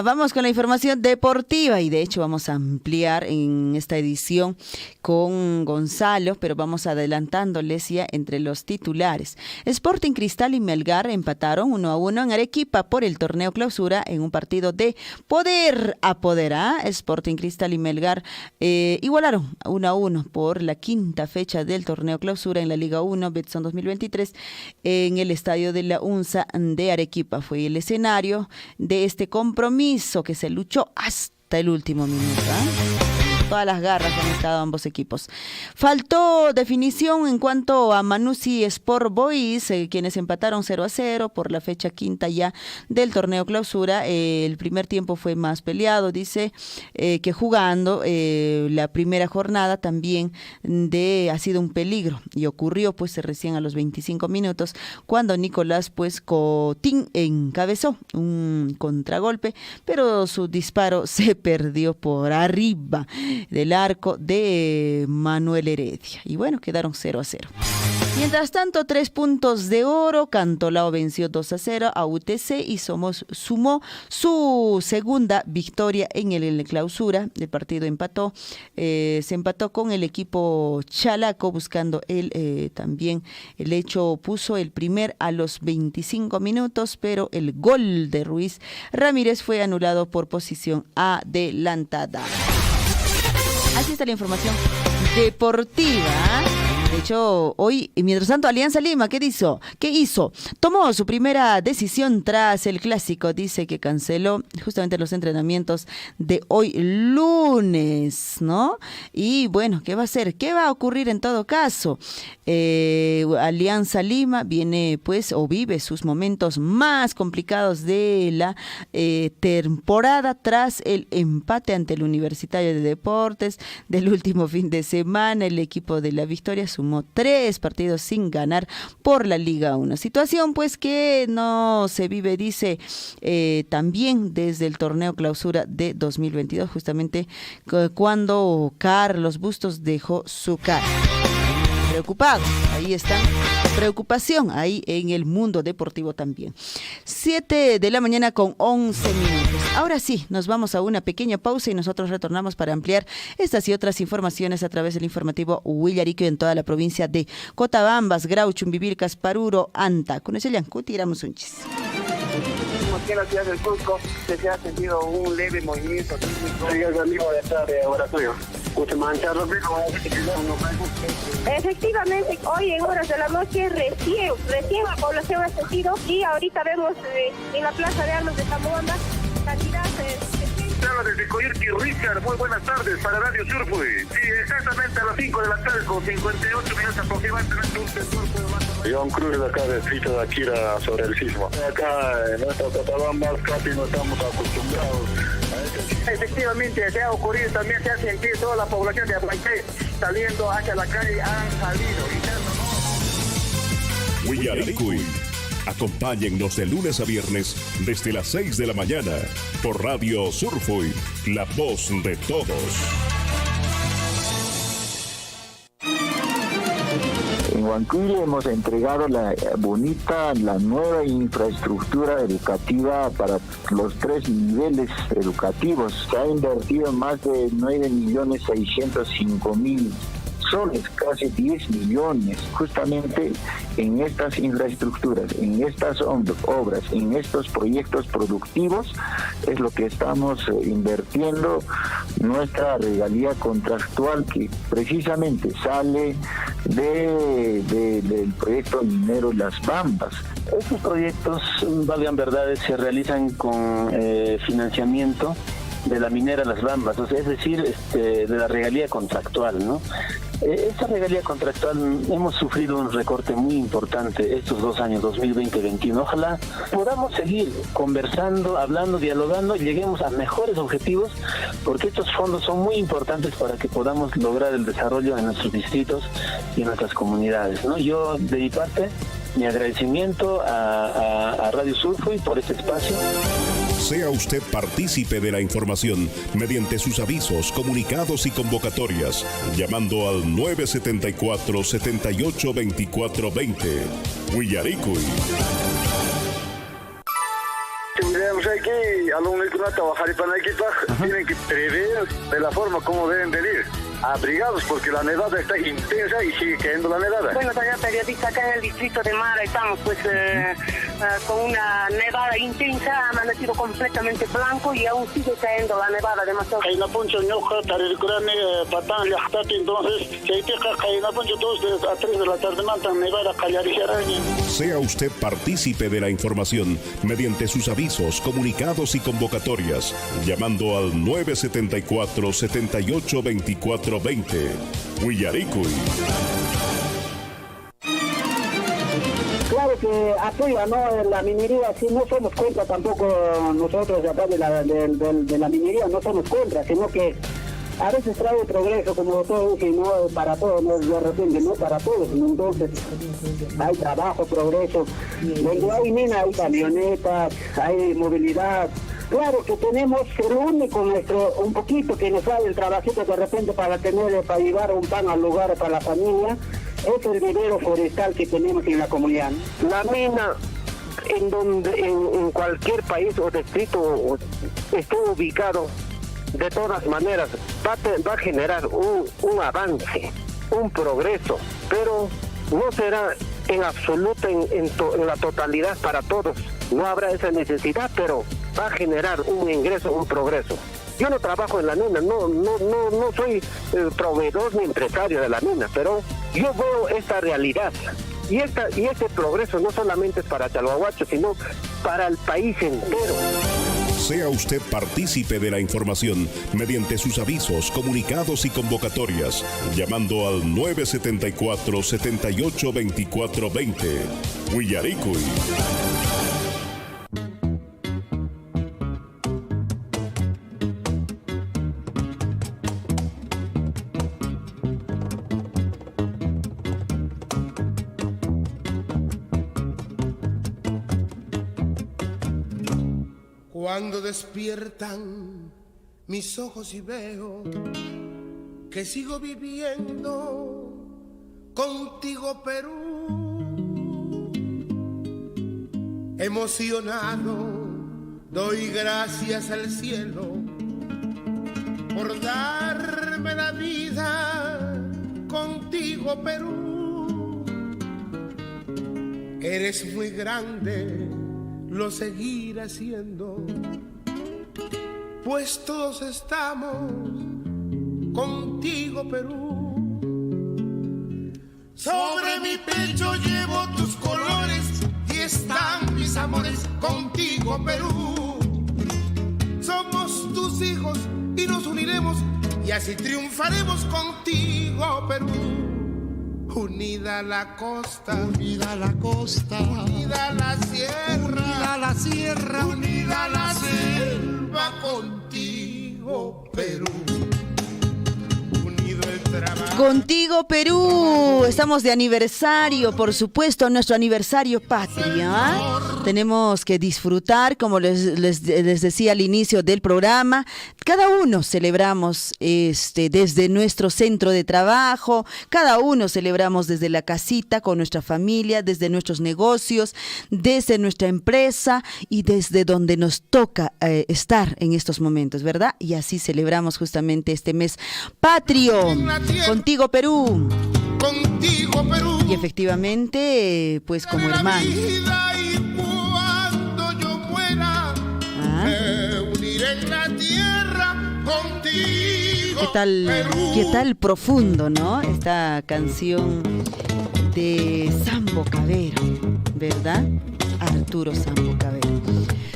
Vamos con la información deportiva y de hecho vamos a ampliar en esta edición con Gonzalo, pero vamos adelantándoles ya entre los titulares. Sporting Cristal y Melgar empataron 1-1 en Arequipa por el torneo clausura en un partido de poder a poder. Sporting Cristal y Melgar igualaron 1-1 por la quinta fecha del torneo clausura en la Liga 1 Betson 2023 en el estadio de la UNSA de Arequipa. Fue el escenario de este compromiso que se luchó hasta el último minuto. Todas las garras han estado ambos equipos. Faltó definición en cuanto a Manucci Sport Boys, quienes empataron 0-0 por la fecha quinta ya del torneo clausura. El primer tiempo fue más peleado, dice, que jugando la primera jornada también ha sido un peligro y ocurrió pues recién a los 25 minutos cuando Nicolás pues Cotín encabezó un contragolpe, pero su disparo se perdió por arriba del arco de Manuel Heredia. Y bueno, quedaron 0-0. Mientras tanto, 3 puntos de oro. Cantolao venció 2-0 a UTC y sumó su segunda victoria en el clausura. El partido se empató con el equipo chalaco buscando también el hecho. Puso el primer a los 25 minutos, pero el gol de Ruiz Ramírez fue anulado por posición adelantada. Así está la información deportiva. De hecho, hoy, mientras tanto, Alianza Lima, ¿qué hizo? Tomó su primera decisión tras el clásico. Dice que canceló justamente los entrenamientos de hoy lunes, ¿no? Y bueno, ¿qué va a hacer? ¿Qué va a ocurrir en todo caso? Alianza Lima viene pues o vive sus momentos más complicados de la temporada tras el empate ante el Universitario de Deportes del último fin de semana. El equipo de La Victoria sumó 3 partidos sin ganar por la Liga 1. Situación pues que no se vive, dice, también desde el torneo clausura de 2022, justamente cuando Carlos Bustos dejó su cara. Preocupados, ahí está la preocupación, ahí en el mundo deportivo también. 7 de la mañana con 11 minutos. Ahora sí, nos vamos a una pequeña pausa y nosotros retornamos para ampliar estas y otras informaciones a través del informativo Huillaricue en toda la provincia de Cotabambas, Grau, Chumbivilcas, Paruro, Anta. Con ese Llancuti, tiramos un chis. Aquí en la ciudad del Cusco se ha sentido un leve movimiento sísmico. Sí, es amigo de estar de laboratorio. Efectivamente, hoy en horas de la noche recién la población ha sentido y ahorita vemos en la Plaza de Armas de Tamuanda cantidad Desde Coyerqui, Richard, muy buenas tardes para Radio Surfui. Sí, exactamente a las 5 de la tarde, con 58 minutos aproximadamente, un sensor de John Cruz, de acá de Fito de Akira, sobre el sismo. Acá en nuestra Cotabambas casi no estamos acostumbrados a este. Efectivamente, se ha ocurrido, también se ha sentido toda la población de Abancay saliendo hacia la calle, han salido. Huillaricue. Acompáñennos de lunes a viernes desde las 6 de la mañana por Radio Surfui, la voz de todos. En Huancuire hemos entregado la nueva infraestructura educativa para los 3 niveles educativos. Se ha invertido más de 9.605.000 soles, casi 10 millones, justamente en estas infraestructuras, en estas obras, en estos proyectos productivos, es lo que estamos invirtiendo nuestra regalía contractual que precisamente sale del proyecto minero Las Bambas. Estos proyectos, valgan verdades, se realizan con financiamiento de la minera Las Bambas, o sea, es decir, de la regalía contractual, ¿no? Esta regalía contractual hemos sufrido un recorte muy importante estos 2 años, 2020-2021. Ojalá podamos seguir conversando, hablando, dialogando y lleguemos a mejores objetivos, porque estos fondos son muy importantes para que podamos lograr el desarrollo en nuestros distritos y en nuestras comunidades, ¿no? Yo, de mi parte, mi agradecimiento a Radio Surfui por este espacio. Sea usted partícipe de la información mediante sus avisos, comunicados y convocatorias, llamando al 974-782420. Huillaricue. Tendríamos aquí alumnos que no trabajar para equipaje, tienen que prever de la forma como deben venir. Abrigados porque la nevada está intensa y sigue cayendo la nevada. Bueno, señor periodista, acá en el distrito de Mara estamos pues con una nevada intensa, ha amanecido completamente blanco y aún sigue cayendo la nevada demasiado. Hay una puncha ñoja, tarircurane, patán, llajtati, entonces, si hay teja, hay una puncha 2 a 3 de la tarde, mantan nevada, callaricaraña. Sea usted partícipe de la información mediante sus avisos, comunicados y convocatorias, llamando al 974-782420. Huillaricue. Claro que apoya, ¿no? La minería, si no somos contra tampoco nosotros de acá de la minería, no somos contra, sino que a veces trae progreso, como todo dije, no para todos, no de repente, no para todos, entonces hay trabajo, progreso, donde hay mina, hay camionetas, hay movilidad. Claro que tenemos el único un poquito que nos sale el trabajito de repente para llevar un pan al lugar para la familia, es el vivero forestal que tenemos en la comunidad. La mina, en cualquier país o distrito esté ubicado, de todas maneras va a generar un avance, un progreso, pero no será en absoluto en la totalidad para todos. No habrá esa necesidad, pero va a generar un ingreso, un progreso. Yo no trabajo en la mina, no soy proveedor ni empresario de la mina, pero yo veo esta realidad. Y este progreso no solamente es para Chalhuahuacho, sino para el país entero. Sea usted partícipe de la información mediante sus avisos, comunicados y convocatorias, llamando al 974-782420. Huillaricue. Cuando despiertan mis ojos y veo que sigo viviendo contigo, Perú. Emocionado, doy gracias al cielo por darme la vida contigo, Perú. Eres muy grande, lo seguiré haciendo, pues todos estamos contigo, Perú. Sobre mi pecho llevo tus colores y están mis amores contigo, Perú. Somos tus hijos y nos uniremos y así triunfaremos contigo, Perú. Unida la costa, unida la costa, unida la sierra, unida la selva contigo, Perú. Contigo, Perú. Estamos de aniversario, por supuesto, nuestro aniversario patria. Tenemos que disfrutar, como les decía al inicio del programa. Cada uno celebramos desde nuestro centro de trabajo, cada uno celebramos desde la casita con nuestra familia, desde nuestros negocios, desde nuestra empresa y desde donde nos toca estar en estos momentos, ¿verdad? Y así celebramos justamente este mes patrio. Contigo, Perú. Contigo, Perú. Y efectivamente, pues como hermanos. Y cuando yo muera, me uniré en la tierra contigo. ¿Qué tal profundo, ¿no? Esta canción de Sambo Cabero, ¿verdad? Arturo Sambo Cabero.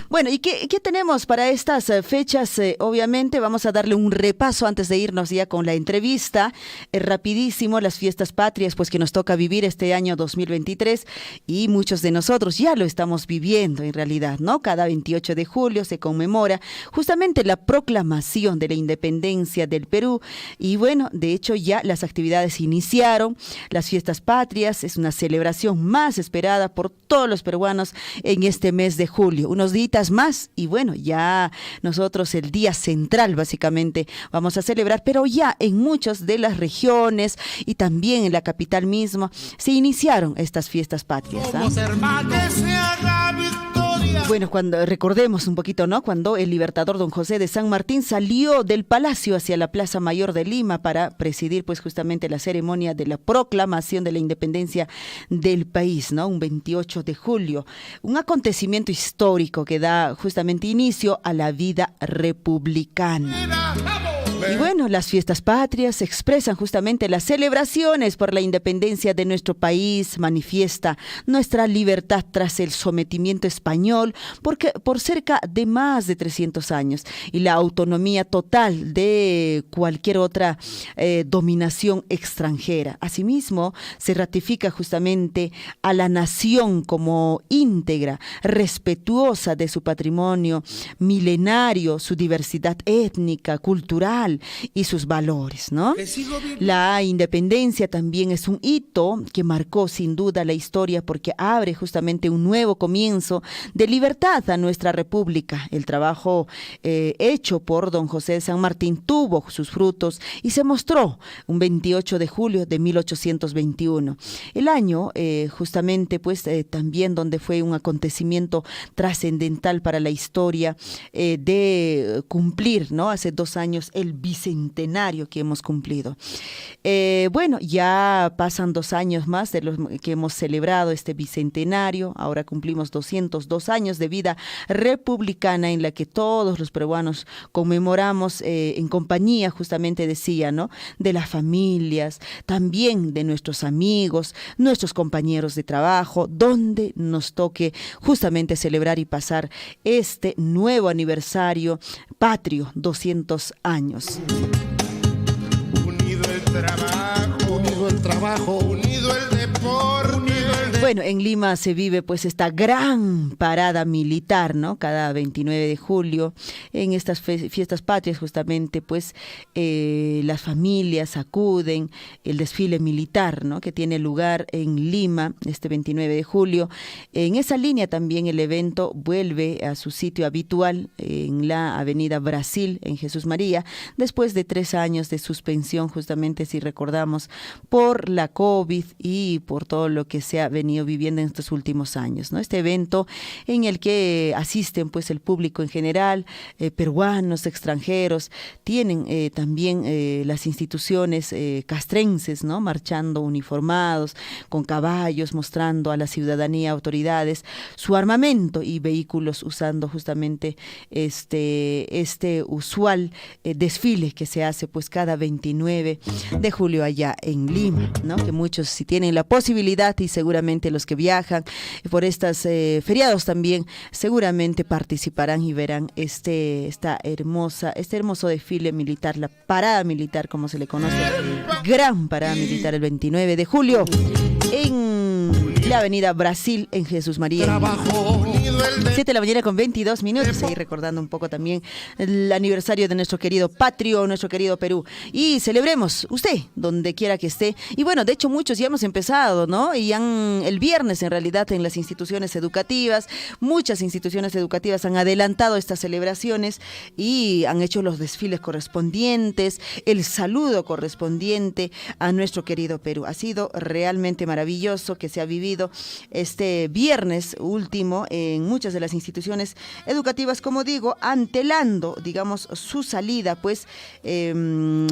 Bueno, ¿y qué tenemos para estas fechas? Obviamente vamos a darle un repaso antes de irnos ya con la entrevista. Rapidísimo, las fiestas patrias, pues que nos toca vivir este año 2023 y muchos de nosotros ya lo estamos viviendo en realidad, ¿no? Cada 28 de julio se conmemora justamente la proclamación de la independencia del Perú y bueno, de hecho ya las actividades iniciaron. Las fiestas patrias es una celebración más esperada por todos los peruanos en este mes de julio. Unos días más y bueno, ya nosotros el día central básicamente vamos a celebrar, pero ya en muchas de las regiones y también en la capital misma se iniciaron estas fiestas patrias. Bueno, cuando recordemos un poquito, ¿no? Cuando el libertador don José de San Martín salió del palacio hacia la Plaza Mayor de Lima para presidir pues justamente la ceremonia de la proclamación de la independencia del país, ¿no? Un 28 de julio, un acontecimiento histórico que da justamente inicio a la vida republicana. Y bueno, las fiestas patrias expresan justamente las celebraciones por la independencia de nuestro país, manifiesta nuestra libertad tras el sometimiento español por cerca de más de 300 años y la autonomía total de cualquier otra dominación extranjera. Asimismo, se ratifica justamente a la nación como íntegra, respetuosa de su patrimonio milenario, su diversidad étnica, cultural y sus valores, ¿no? La independencia también es un hito que marcó sin duda la historia porque abre justamente un nuevo comienzo de libertad a nuestra república. El trabajo hecho por don José de San Martín tuvo sus frutos y se mostró un 28 de julio de 1821. El año justamente pues también donde fue un acontecimiento trascendental para la historia de cumplir, ¿no? Hace 2 años el bicentenario que hemos cumplido. Bueno, ya pasan 2 años más de los que hemos celebrado este bicentenario. Ahora cumplimos 202 años de vida republicana en la que todos los peruanos conmemoramos en compañía, justamente decía, ¿no? De las familias, también de nuestros amigos, nuestros compañeros de trabajo, donde nos toque justamente celebrar y pasar este nuevo aniversario patrio, 200 años. Unido el trabajo, unido el deporte. Bueno, en Lima se vive pues esta gran parada militar, ¿no? Cada 29 de julio, en estas fiestas patrias justamente, pues las familias acuden, el desfile militar, ¿no? Que tiene lugar en Lima este 29 de julio. En esa línea también el evento vuelve a su sitio habitual en la Avenida Brasil, en Jesús María, después de 3 años de suspensión, justamente si recordamos, por la COVID y por todo lo que se ha venido viviendo en estos últimos años, ¿no? Este evento en el que asisten pues el público en general, peruanos, extranjeros, tienen también las instituciones castrenses, ¿no? Marchando uniformados, con caballos, mostrando a la ciudadanía, autoridades, su armamento y vehículos, usando justamente este usual desfile que se hace pues cada 29 de julio allá en Lima, ¿no? Que muchos, si tienen la posibilidad, y seguramente los que viajan por estas feriados también seguramente participarán y verán este hermoso desfile militar, la parada militar como se le conoce, gran parada militar el 29 de julio en la Avenida Brasil en Jesús María. 7 de la mañana con 22 minutos, seguir recordando un poco también el aniversario de nuestro querido patrio, nuestro querido Perú. Y celebremos, usted, donde quiera que esté. Y bueno, de hecho muchos ya hemos empezado, ¿no? Y el viernes en realidad en las instituciones educativas, muchas instituciones educativas han adelantado estas celebraciones y han hecho los desfiles correspondientes, el saludo correspondiente a nuestro querido Perú. Ha sido realmente maravilloso que se ha vivido este viernes último en muchas de las instituciones educativas, como digo, antelando, digamos, su salida, pues,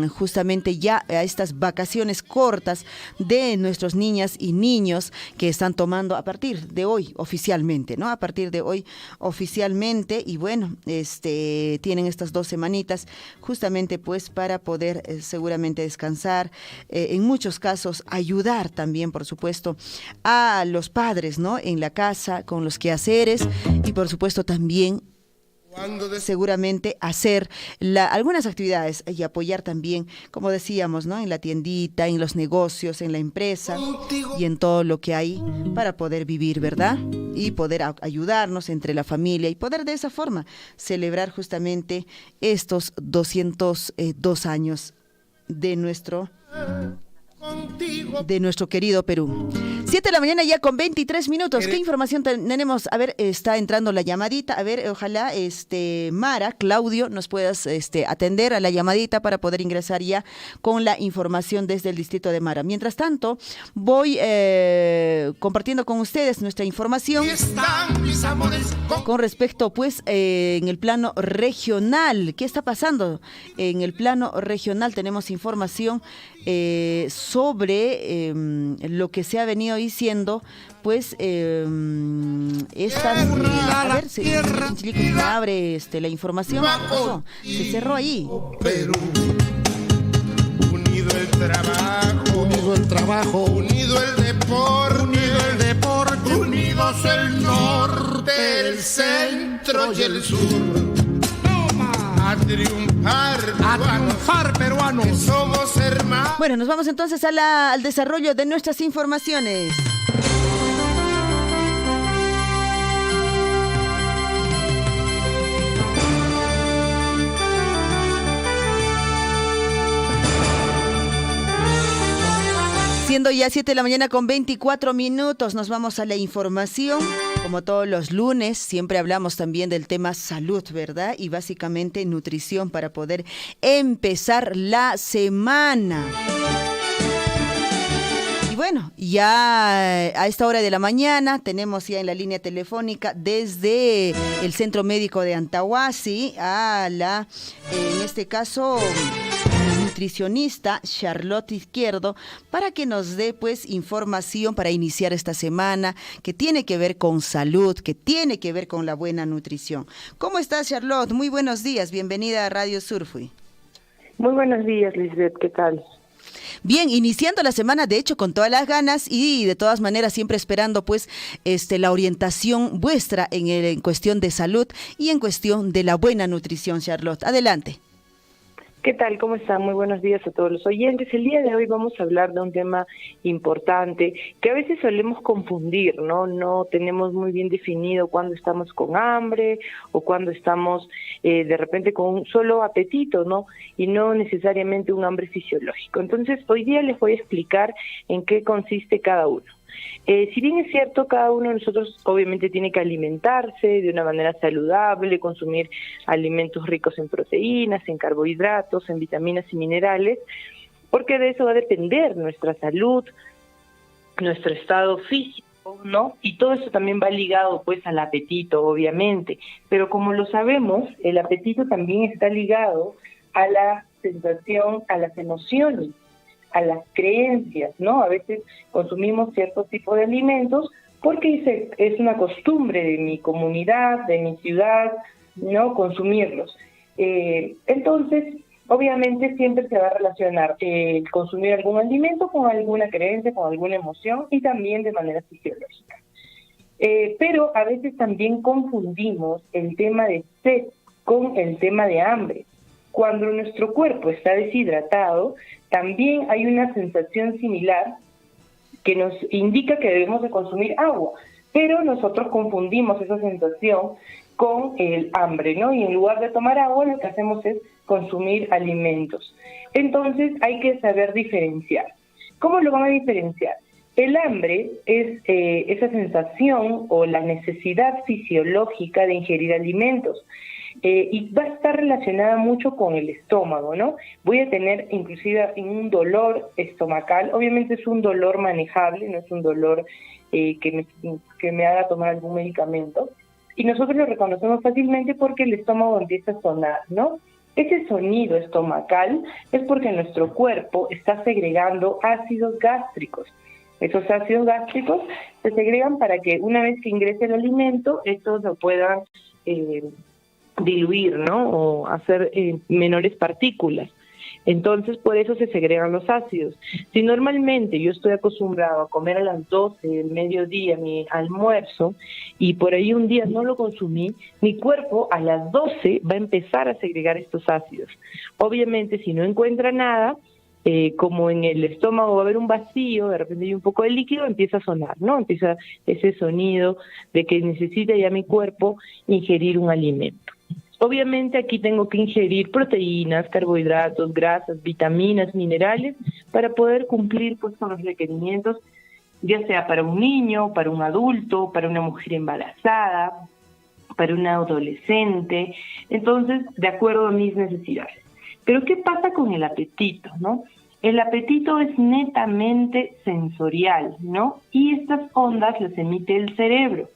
justamente ya a estas vacaciones cortas de nuestros niñas y niños que están tomando a partir de hoy oficialmente, ¿no? A partir de hoy oficialmente, y bueno, tienen estas 2 semanitas justamente pues para poder seguramente descansar, en muchos casos ayudar también, por supuesto, a los padres, ¿no? En la casa, con los quehaceres, y por supuesto también seguramente hacer algunas actividades y apoyar también, como decíamos, ¿no? En la tiendita, en los negocios, en la empresa y en todo lo que hay para poder vivir, ¿verdad? Y poder ayudarnos entre la familia y poder de esa forma celebrar justamente estos 202 años de nuestro querido Perú. 7 de la mañana ya con 23 minutos. ¿Qué información tenemos? A ver, está entrando la llamadita. A ver, ojalá Mara, Claudio, nos puedas atender a la llamadita para poder ingresar ya con la información desde el distrito de Mara. Mientras tanto, voy compartiendo con ustedes nuestra información con respecto, pues, en el plano regional. ¿Qué está pasando? En el plano regional tenemos información sobre lo que se ha venido diciendo, pues estas a ver, se abre la información. ¿Qué pasó? Se cerró ahí. Perú, unido el trabajo, unido el deporte, unidos el norte, el centro y el sur. A triunfar, peruanos, que somos hermanos. Bueno, nos vamos entonces al desarrollo de nuestras informaciones. Siendo ya 7 de la mañana con 24 minutos, nos vamos a la información. Como todos los lunes, siempre hablamos también del tema salud, ¿verdad? Y básicamente nutrición para poder empezar la semana. Y bueno, ya a esta hora de la mañana tenemos ya en la línea telefónica desde el Centro Médico de Antahuasi a en este caso, nutricionista Charlotte Izquierdo, para que nos dé pues información para iniciar esta semana que tiene que ver con salud, que tiene que ver con la buena nutrición. ¿Cómo estás, Charlotte? Muy buenos días, bienvenida a Radio Surfui. Muy buenos días, Lisbeth, ¿qué tal? Bien, iniciando la semana, de hecho, con todas las ganas y de todas maneras siempre esperando pues la orientación vuestra en cuestión de salud y en cuestión de la buena nutrición, Charlotte. Adelante. ¿Qué tal? ¿Cómo están? Muy buenos días a todos los oyentes. El día de hoy vamos a hablar de un tema importante que a veces solemos confundir, ¿no? No tenemos muy bien definido cuándo estamos con hambre o cuándo estamos de repente con un solo apetito, ¿no? Y no necesariamente un hambre fisiológico. Entonces, hoy día les voy a explicar en qué consiste cada uno. Si bien es cierto, cada uno de nosotros obviamente tiene que alimentarse de una manera saludable, consumir alimentos ricos en proteínas, en carbohidratos, en vitaminas y minerales, porque de eso va a depender nuestra salud, nuestro estado físico, ¿no? Y todo eso también va ligado pues al apetito, obviamente, pero como lo sabemos, el apetito también está ligado a la sensación, a las emociones, a las creencias, ¿no? A veces consumimos cierto tipo de alimentos porque es una costumbre de mi comunidad, de mi ciudad, ¿no? Consumirlos. Entonces, obviamente siempre se va a relacionar el consumir algún alimento con alguna creencia, con alguna emoción y también de manera fisiológica. Pero a veces también confundimos el tema de sed con el tema de hambre. Cuando nuestro cuerpo está deshidratado, también hay una sensación similar que nos indica que debemos de consumir agua, pero nosotros confundimos esa sensación con el hambre, ¿no? Y en lugar de tomar agua, lo que hacemos es consumir alimentos. Entonces hay que saber diferenciar. ¿Cómo lo van a diferenciar? El hambre es esa sensación o la necesidad fisiológica de ingerir alimentos. Y va a estar relacionada mucho con el estómago, ¿no? Voy a tener inclusive un dolor estomacal, obviamente es un dolor manejable, no es un dolor que me haga tomar algún medicamento, y nosotros lo reconocemos fácilmente porque el estómago empieza a sonar, ¿no? Ese sonido estomacal es porque nuestro cuerpo está segregando ácidos gástricos. Esos ácidos gástricos se segregan para que una vez que ingrese el alimento, estos lo puedan diluir, ¿no? O hacer menores partículas. Entonces, por eso se segregan los ácidos. Si normalmente yo estoy acostumbrado a comer a las 12 del mediodía mi almuerzo y por ahí un día no lo consumí, mi cuerpo a las 12 va a empezar a segregar estos ácidos. Obviamente, si no encuentra nada, como en el estómago va a haber un vacío, de repente hay un poco de líquido, empieza a sonar, ¿no? Empieza ese sonido de que necesita ya mi cuerpo ingerir un alimento. Obviamente aquí tengo que ingerir proteínas, carbohidratos, grasas, vitaminas, minerales, para poder cumplir pues con los requerimientos, ya sea para un niño, para un adulto, para una mujer embarazada, para un adolescente, entonces de acuerdo a mis necesidades. Pero ¿qué pasa con el apetito, no? El apetito es netamente sensorial, ¿no? Y estas ondas las emite el cerebro.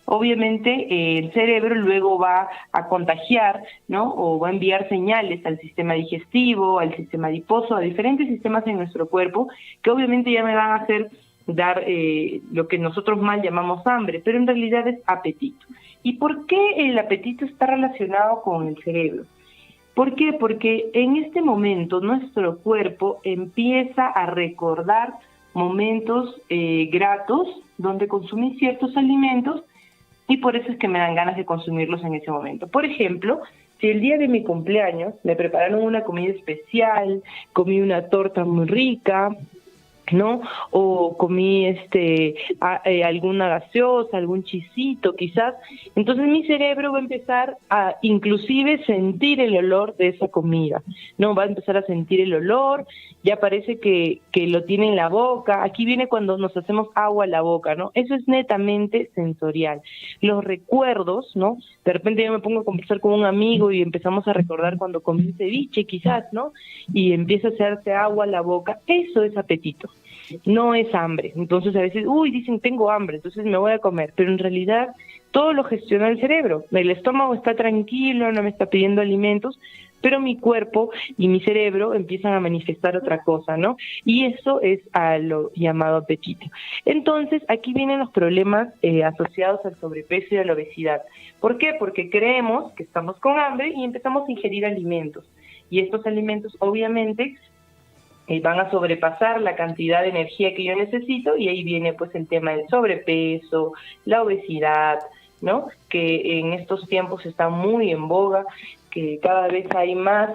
Obviamente el cerebro luego va a contagiar, ¿no? O va a enviar señales al sistema digestivo, al sistema adiposo, a diferentes sistemas en nuestro cuerpo, que obviamente ya me van a hacer dar lo que nosotros mal llamamos hambre, pero en realidad es apetito. ¿Y por qué el apetito está relacionado con el cerebro? ¿Por qué? Porque en este momento nuestro cuerpo empieza a recordar momentos gratos donde consumí ciertos alimentos y por eso es que me dan ganas de consumirlos en ese momento. Por ejemplo, si el día de mi cumpleaños me prepararon una comida especial, comí una torta muy rica, ¿no? O comí alguna gaseosa, algún chisito quizás, entonces mi cerebro va a empezar a inclusive sentir el olor de esa comida, ¿no? Va a empezar a sentir el olor, ya parece que lo tiene en la boca. Aquí viene cuando nos hacemos agua a la boca, ¿no? Eso es netamente sensorial. Los recuerdos, ¿no? De repente yo me pongo a conversar con un amigo y empezamos a recordar cuando comí ceviche quizás, ¿no? Y empieza a hacerse agua a la boca. Eso es apetito. No es hambre. Entonces a veces, dicen tengo hambre, entonces me voy a comer, pero en realidad todo lo gestiona el cerebro. El estómago está tranquilo, no me está pidiendo alimentos, pero mi cuerpo y mi cerebro empiezan a manifestar otra cosa, ¿no? Y eso es a lo llamado apetito. Entonces aquí vienen los problemas asociados al sobrepeso y a la obesidad. ¿Por qué? Porque creemos que estamos con hambre y empezamos a ingerir alimentos. Y estos alimentos obviamente van a sobrepasar la cantidad de energía que yo necesito y ahí viene pues el tema del sobrepeso, la obesidad, ¿no? Que en estos tiempos está muy en boga que cada vez hay más,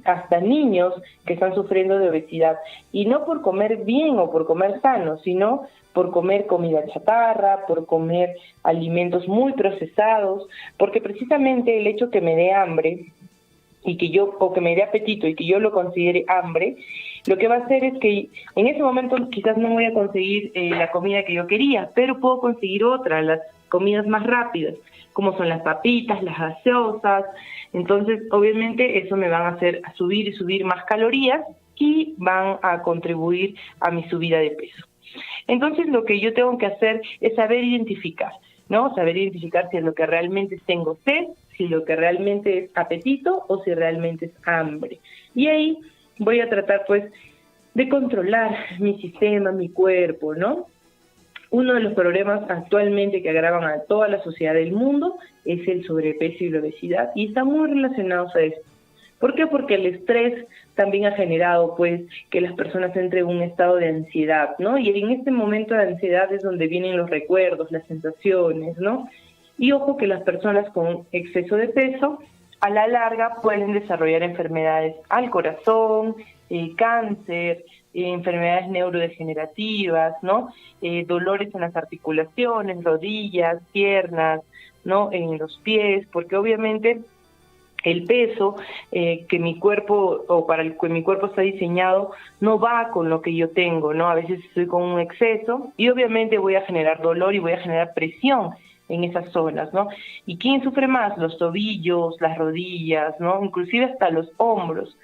hasta niños que están sufriendo de obesidad. Y no por comer bien o por comer sano, sino por comer comida chatarra, por comer alimentos muy procesados, porque precisamente el hecho que me dé hambre y que me dé apetito y que yo lo considere hambre, lo que va a hacer es que en ese momento quizás no voy a conseguir la comida que yo quería, pero puedo conseguir otra, las comidas más rápidas, como son las papitas, las gaseosas. Entonces, obviamente, eso me van a hacer subir y subir más calorías y van a contribuir a mi subida de peso. Entonces, lo que yo tengo que hacer es saber identificar, ¿no? Saber identificar si es lo que realmente tengo sed, si lo que realmente es apetito o si realmente es hambre. Y ahí voy a tratar, pues, de controlar mi sistema, mi cuerpo, ¿no? Uno de los problemas actualmente que agravan a toda la sociedad del mundo es el sobrepeso y la obesidad, y están muy relacionados a esto. ¿Por qué? Porque el estrés también ha generado, pues, que las personas entren en un estado de ansiedad, ¿no? Y en este momento de ansiedad es donde vienen los recuerdos, las sensaciones, ¿no? Y ojo que las personas con exceso de peso, a la larga, pueden desarrollar enfermedades al corazón, cáncer, enfermedades neurodegenerativas, ¿no? Dolores en las articulaciones, rodillas, piernas, ¿no? En los pies, porque obviamente el peso que mi cuerpo, o para el que mi cuerpo está diseñado, no va con lo que yo tengo, ¿no? A veces estoy con un exceso y obviamente voy a generar dolor y voy a generar presión en esas zonas, ¿no? ¿Y quién sufre más? Los tobillos, las rodillas, ¿no? Inclusive hasta los hombros.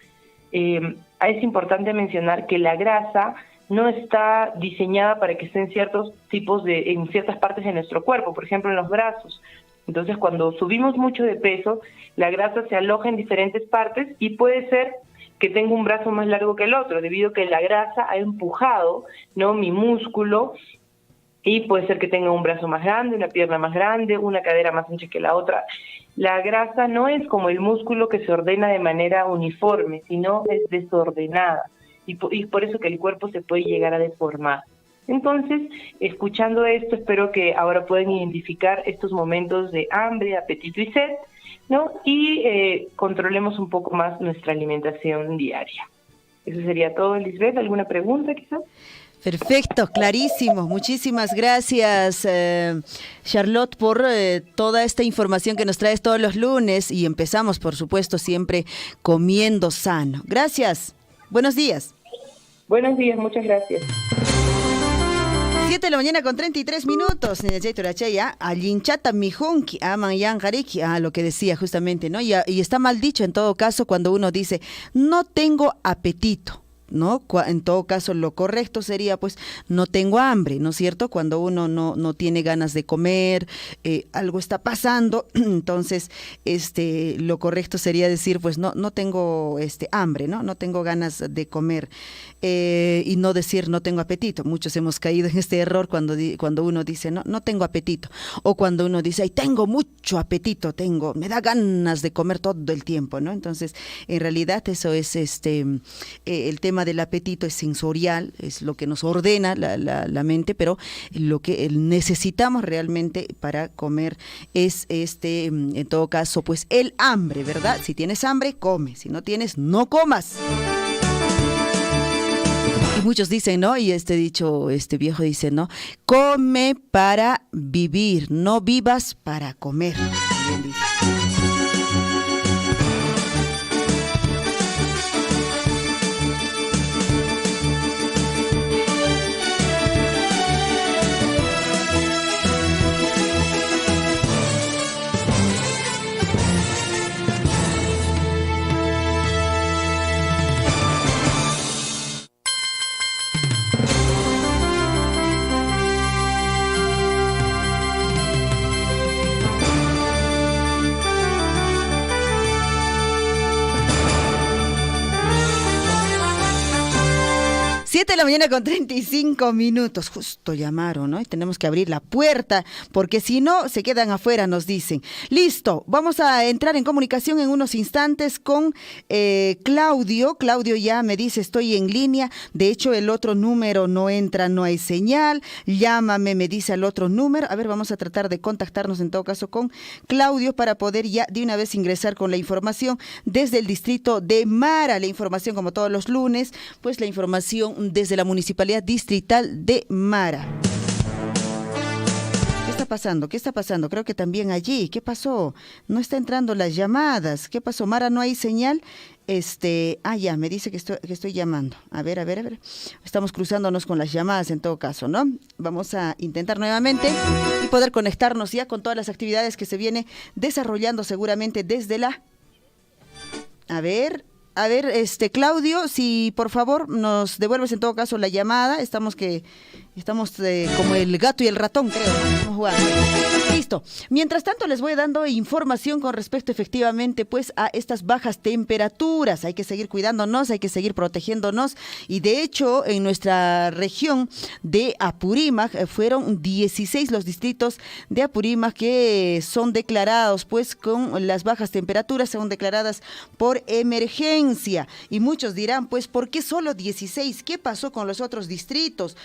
Es importante mencionar que la grasa no está diseñada para que esté en ciertas partes de nuestro cuerpo, por ejemplo en los brazos. Entonces, cuando subimos mucho de peso, la grasa se aloja en diferentes partes y puede ser que tenga un brazo más largo que el otro, debido a que la grasa ha empujado, ¿no?, mi músculo, y puede ser que tenga un brazo más grande, una pierna más grande, una cadera más ancha que la otra. La grasa no es como el músculo que se ordena de manera uniforme, sino es desordenada, y por eso que el cuerpo se puede llegar a deformar. Entonces, escuchando esto, espero que ahora puedan identificar estos momentos de hambre, apetito y sed, ¿no? Y controlemos un poco más nuestra alimentación diaria. Eso sería todo, Lisbeth. ¿Alguna pregunta quizás? Perfecto, clarísimo. Muchísimas gracias, Charlotte, por toda esta información que nos traes todos los lunes, y empezamos, por supuesto, siempre comiendo sano. Gracias. Buenos días. Buenos días, muchas gracias. 7 de la mañana con 33 minutos. Alinchata mijunki, aman yangariki, lo que decía justamente, ¿no? Y está mal dicho en todo caso cuando uno dice, no tengo apetito, ¿no? En todo caso, lo correcto sería, pues, no tengo hambre, ¿no es cierto? Cuando uno no tiene ganas de comer, algo está pasando, entonces, lo correcto sería decir, pues, no tengo hambre, ¿no? No tengo ganas de comer, y no decir no tengo apetito. Muchos hemos caído en este error cuando uno dice no tengo apetito, o cuando uno dice, ay, tengo mucho apetito, me da ganas de comer todo el tiempo, ¿no? Entonces, en realidad eso es el tema del apetito es sensorial, es lo que nos ordena la mente, pero lo que necesitamos realmente para comer es en todo caso, pues, el hambre, ¿verdad? Si tienes hambre, come, si no tienes, no comas. Y muchos dicen, ¿no? Y dicho, viejo dice, ¿no? Come para vivir, no vivas para comer. Bien dice. 7 de la mañana con 35 minutos. Justo llamaron, ¿no? Y tenemos que abrir la puerta, porque si no, se quedan afuera, nos dicen. Listo, vamos a entrar en comunicación en unos instantes con Claudio. Claudio ya me dice, estoy en línea. De hecho, el otro número no entra, no hay señal. Llámame, me dice al otro número. A ver, vamos a tratar de contactarnos en todo caso con Claudio para poder ya de una vez ingresar con la información desde el distrito de Mara. La información, como todos los lunes, pues la información desde la Municipalidad Distrital de Mara. ¿Qué está pasando? ¿Qué está pasando? Creo que también allí. ¿Qué pasó? No está entrando las llamadas. ¿Qué pasó? Mara, no hay señal. Ya, me dice que estoy llamando. A ver. Estamos cruzándonos con las llamadas en todo caso, ¿no? Vamos a intentar nuevamente y poder conectarnos ya con todas las actividades que se viene desarrollando seguramente desde la... A ver, Claudio, si por favor nos devuelves en todo caso la llamada. Estamos como el gato y el ratón, creo, ¿no? Estamos jugando. Listo. Mientras tanto, les voy dando información con respecto efectivamente pues a estas bajas temperaturas. Hay que seguir cuidándonos, hay que seguir protegiéndonos. Y de hecho, en nuestra región de Apurímac fueron 16 los distritos de Apurímac que son declarados pues con las bajas temperaturas, son declaradas por emergencia. Y muchos dirán, pues, ¿por qué solo 16? ¿Qué pasó con los otros distritos?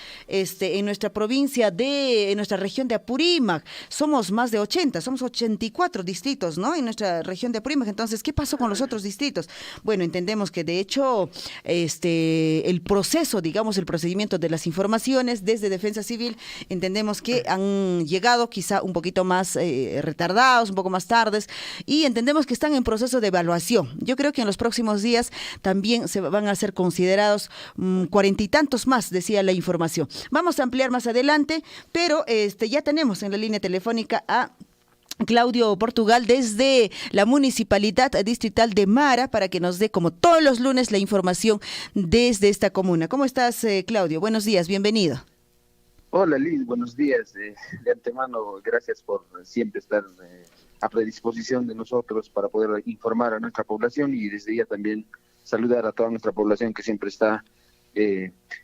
En nuestra provincia en nuestra región de Apurímac somos más de 80, somos 84 distritos, ¿no? En nuestra región de Apurímac. Entonces, ¿qué pasó con los otros distritos? Bueno, entendemos que de hecho el proceso, digamos, el procedimiento de las informaciones desde Defensa Civil, entendemos que han llegado quizá un poquito más retardados, un poco más tardes, y entendemos que están en proceso de evaluación. Yo creo que en los próximos días también se van a ser considerados 40 y tantos más, decía la información. Vamos a ampliar más adelante, pero ya tenemos en la línea telefónica a Claudio Portugal desde la Municipalidad Distrital de Mara para que nos dé, como todos los lunes, la información desde esta comuna. ¿Cómo estás, Claudio? Buenos días, bienvenido. Hola, Liz, buenos días. De antemano, gracias por siempre estar a predisposición de nosotros para poder informar a nuestra población y desde ya también saludar a toda nuestra población que siempre está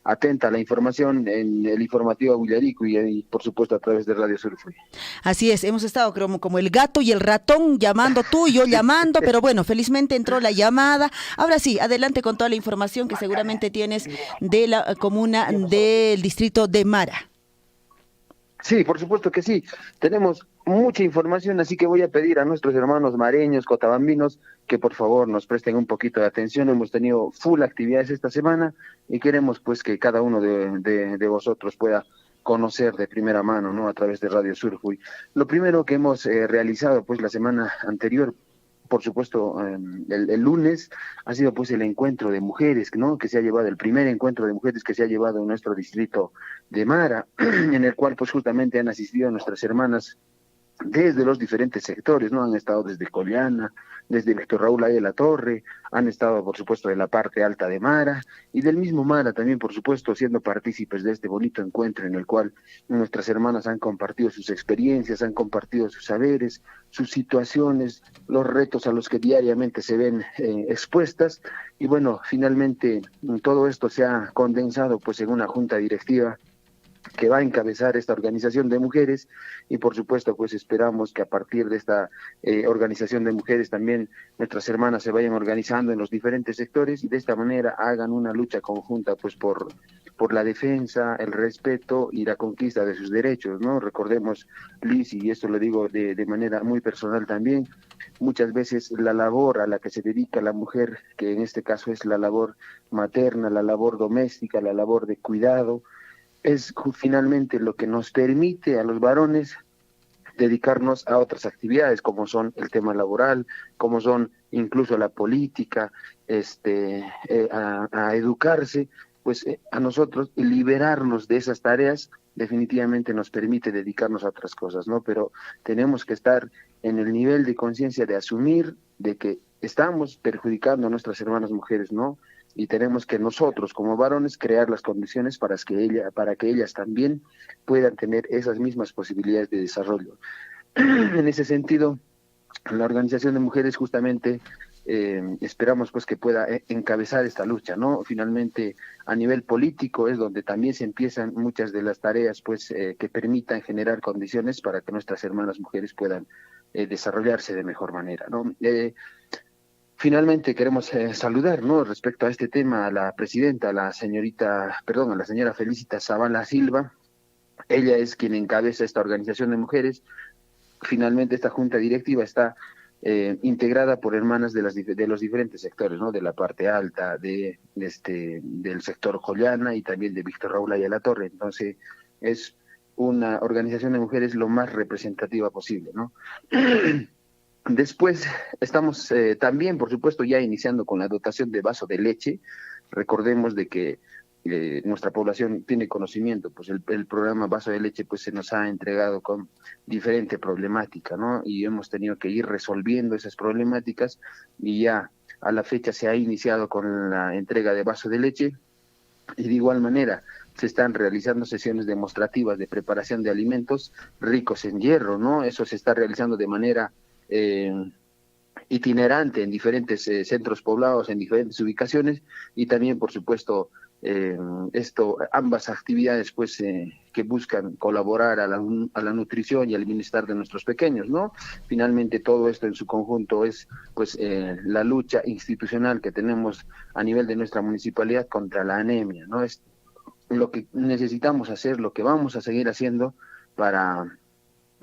atenta a la información en el informativo Aguillarico y por supuesto a través de Radio Surfui. Así es, hemos estado como el gato y el ratón llamando, tú y yo llamando, pero bueno, felizmente entró la llamada. Ahora sí, adelante con toda la información que seguramente tienes de la comuna del distrito de Mara. Sí, por supuesto que sí. Tenemos mucha información, así que voy a pedir a nuestros hermanos mareños, cotabambinos, que por favor nos presten un poquito de atención. Hemos tenido full actividades esta semana y queremos pues que cada uno de vosotros pueda conocer de primera mano, ¿no? A través de Radio Surfui. Lo primero que hemos realizado pues la semana anterior, por supuesto, el lunes ha sido pues el encuentro de mujeres, ¿no? Que se ha llevado, el primer encuentro de mujeres que se ha llevado en nuestro distrito de Mara, en el cual pues justamente han asistido nuestras hermanas desde los diferentes sectores, ¿no? Han estado desde Coliana, desde Víctor Raúl de la Torre, han estado, por supuesto, de la parte alta de Mara, y del mismo Mara también, por supuesto, siendo partícipes de este bonito encuentro en el cual nuestras hermanas han compartido sus experiencias, han compartido sus saberes, sus situaciones, los retos a los que diariamente se ven expuestas, y bueno, finalmente todo esto se ha condensado pues en una junta directiva que va a encabezar esta organización de mujeres y por supuesto pues esperamos que a partir de esta organización de mujeres también nuestras hermanas se vayan organizando en los diferentes sectores y de esta manera hagan una lucha conjunta pues por la defensa, el respeto y la conquista de sus derechos, ¿no? Recordemos, Liz, y esto lo digo de manera muy personal también, muchas veces la labor a la que se dedica la mujer, que en este caso es la labor materna, la labor doméstica, la labor de cuidado, es finalmente lo que nos permite a los varones dedicarnos a otras actividades como son el tema laboral, como son incluso la política, a educarse, pues a nosotros liberarnos de esas tareas definitivamente nos permite dedicarnos a otras cosas, ¿no? Pero tenemos que estar en el nivel de conciencia de asumir de que estamos perjudicando a nuestras hermanas mujeres, ¿no? Y tenemos que nosotros como varones crear las condiciones para que ellas también puedan tener esas mismas posibilidades de desarrollo. En ese sentido, la organización de mujeres justamente esperamos pues que pueda encabezar esta lucha, ¿no? Finalmente, a nivel político es donde también se empiezan muchas de las tareas pues que permitan generar condiciones para que nuestras hermanas mujeres puedan desarrollarse de mejor manera, ¿no? Finalmente queremos saludar, ¿no? Respecto a este tema a la presidenta, a la señora Felicita Zavala Silva. Ella es quien encabeza esta organización de mujeres. Finalmente esta junta directiva está integrada por hermanas de los diferentes sectores, ¿no? De la parte alta, del sector Jollana y también de Víctor Raúl Ayala Torre. Entonces es una organización de mujeres lo más representativa posible, ¿no? Después estamos también, por supuesto, ya iniciando con la dotación de vaso de leche. Recordemos de que nuestra población tiene conocimiento, pues el programa Vaso de Leche pues se nos ha entregado con diferente problemática, ¿no? Y hemos tenido que ir resolviendo esas problemáticas y ya a la fecha se ha iniciado con la entrega de vaso de leche y de igual manera se están realizando sesiones demostrativas de preparación de alimentos ricos en hierro, ¿no? Eso se está realizando de manera itinerante en diferentes centros poblados, en diferentes ubicaciones y también, por supuesto, ambas actividades pues que buscan colaborar a la nutrición y al bienestar de nuestros pequeños, ¿no? Finalmente todo esto en su conjunto es pues la lucha institucional que tenemos a nivel de nuestra municipalidad contra la anemia, ¿no? Es lo que necesitamos hacer, lo que vamos a seguir haciendo para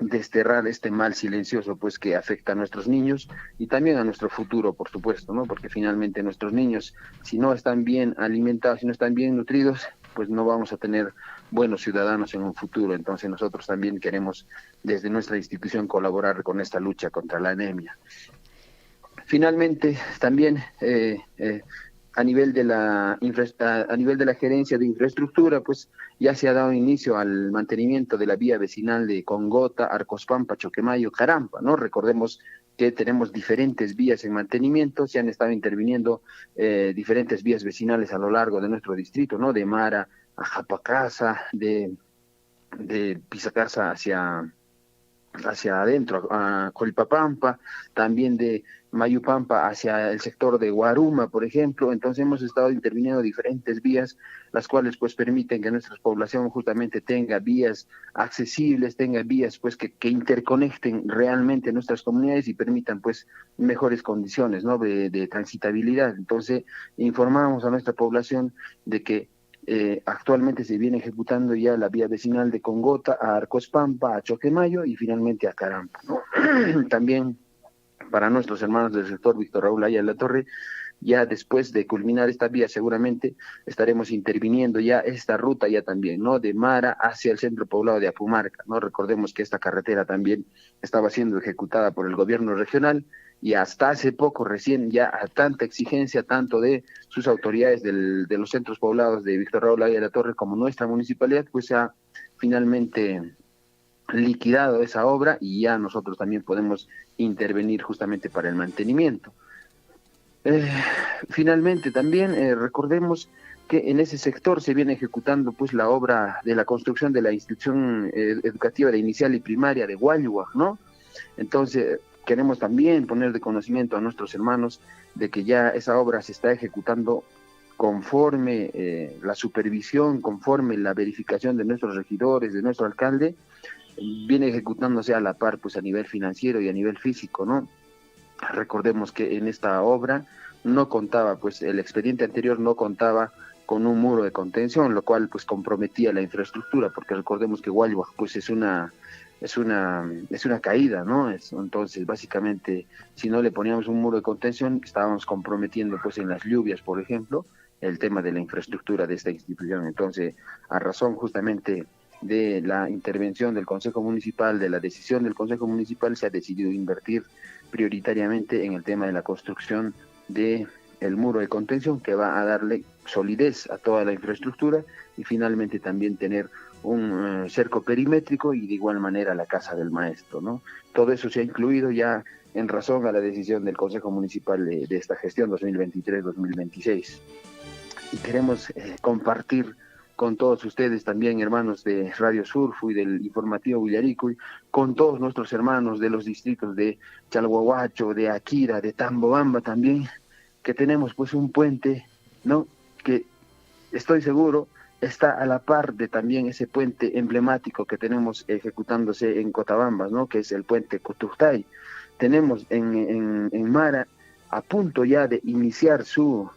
desterrar este mal silencioso pues que afecta a nuestros niños y también a nuestro futuro, por supuesto, ¿no? Porque finalmente nuestros niños, si no están bien alimentados, si no están bien nutridos, pues no vamos a tener buenos ciudadanos en un futuro. Entonces nosotros también queremos desde nuestra institución colaborar con esta lucha contra la anemia. Finalmente también a nivel de la gerencia de infraestructura, pues ya se ha dado inicio al mantenimiento de la vía vecinal de Congota, Arcospampa, Choquemayo, Carampa, ¿no? Recordemos que tenemos diferentes vías en mantenimiento, se han estado interviniendo diferentes vías vecinales a lo largo de nuestro distrito, ¿no? De Mara a Japacasa, de Pisacasa hacia adentro, a Colpapampa, también de Mayupampa hacia el sector de Guaruma, por ejemplo. Entonces hemos estado interviniendo diferentes vías, las cuales pues permiten que nuestra población justamente tenga vías accesibles, tenga vías pues que interconecten realmente nuestras comunidades y permitan pues mejores condiciones, ¿no? de transitabilidad. Entonces informamos a nuestra población de que actualmente se viene ejecutando ya la vía vecinal de Congota a Arcospampa, a Choquemayo y finalmente a Carampa, ¿no? También para nuestros hermanos del sector Víctor Raúl Ayala Torre, ya después de culminar esta vía seguramente estaremos interviniendo ya esta ruta ya también, ¿no? De Mara hacia el centro poblado de Apumarca, ¿no? Recordemos que esta carretera también estaba siendo ejecutada por el gobierno regional y hasta hace poco recién ya a tanta exigencia tanto de sus autoridades de los centros poblados de Víctor Raúl Ayala Torre como nuestra municipalidad, pues se ha finalmente liquidado esa obra y ya nosotros también podemos intervenir justamente para el mantenimiento. Finalmente también recordemos que en ese sector se viene ejecutando pues la obra de la construcción de la institución educativa de inicial y primaria de Guayua, ¿no? Entonces queremos también poner de conocimiento a nuestros hermanos de que ya esa obra se está ejecutando conforme la supervisión, conforme la verificación de nuestros regidores, de nuestro alcalde, viene ejecutándose a la par pues a nivel financiero y a nivel físico, ¿no? Recordemos que en esta obra no contaba, pues el expediente anterior no contaba con un muro de contención, lo cual pues comprometía la infraestructura, porque recordemos que Guayua pues es una caída, ¿no? Entonces básicamente si no le poníamos un muro de contención estábamos comprometiendo pues en las lluvias, por ejemplo, el tema de la infraestructura de esta institución. Entonces, a razón justamente de la intervención del Consejo Municipal, de la decisión del Consejo Municipal, se ha decidido invertir prioritariamente en el tema de la construcción de el muro de contención, que va a darle solidez a toda la infraestructura y finalmente también tener un cerco perimétrico y de igual manera la casa del maestro, ¿no? Todo eso se ha incluido ya en razón a la decisión del Consejo Municipal de esta gestión 2023-2026. Y queremos compartir con todos ustedes también, hermanos de Radio Surfo y del informativo Villaricuy, con todos nuestros hermanos de los distritos de Chalhuahuacho, de Akira, de Tambobamba también, que tenemos pues un puente, ¿no? Que estoy seguro está a la par de también ese puente emblemático que tenemos ejecutándose en Cotabambas, ¿no? Que es el puente Cotujtay. Tenemos en Mara a punto ya de iniciar sus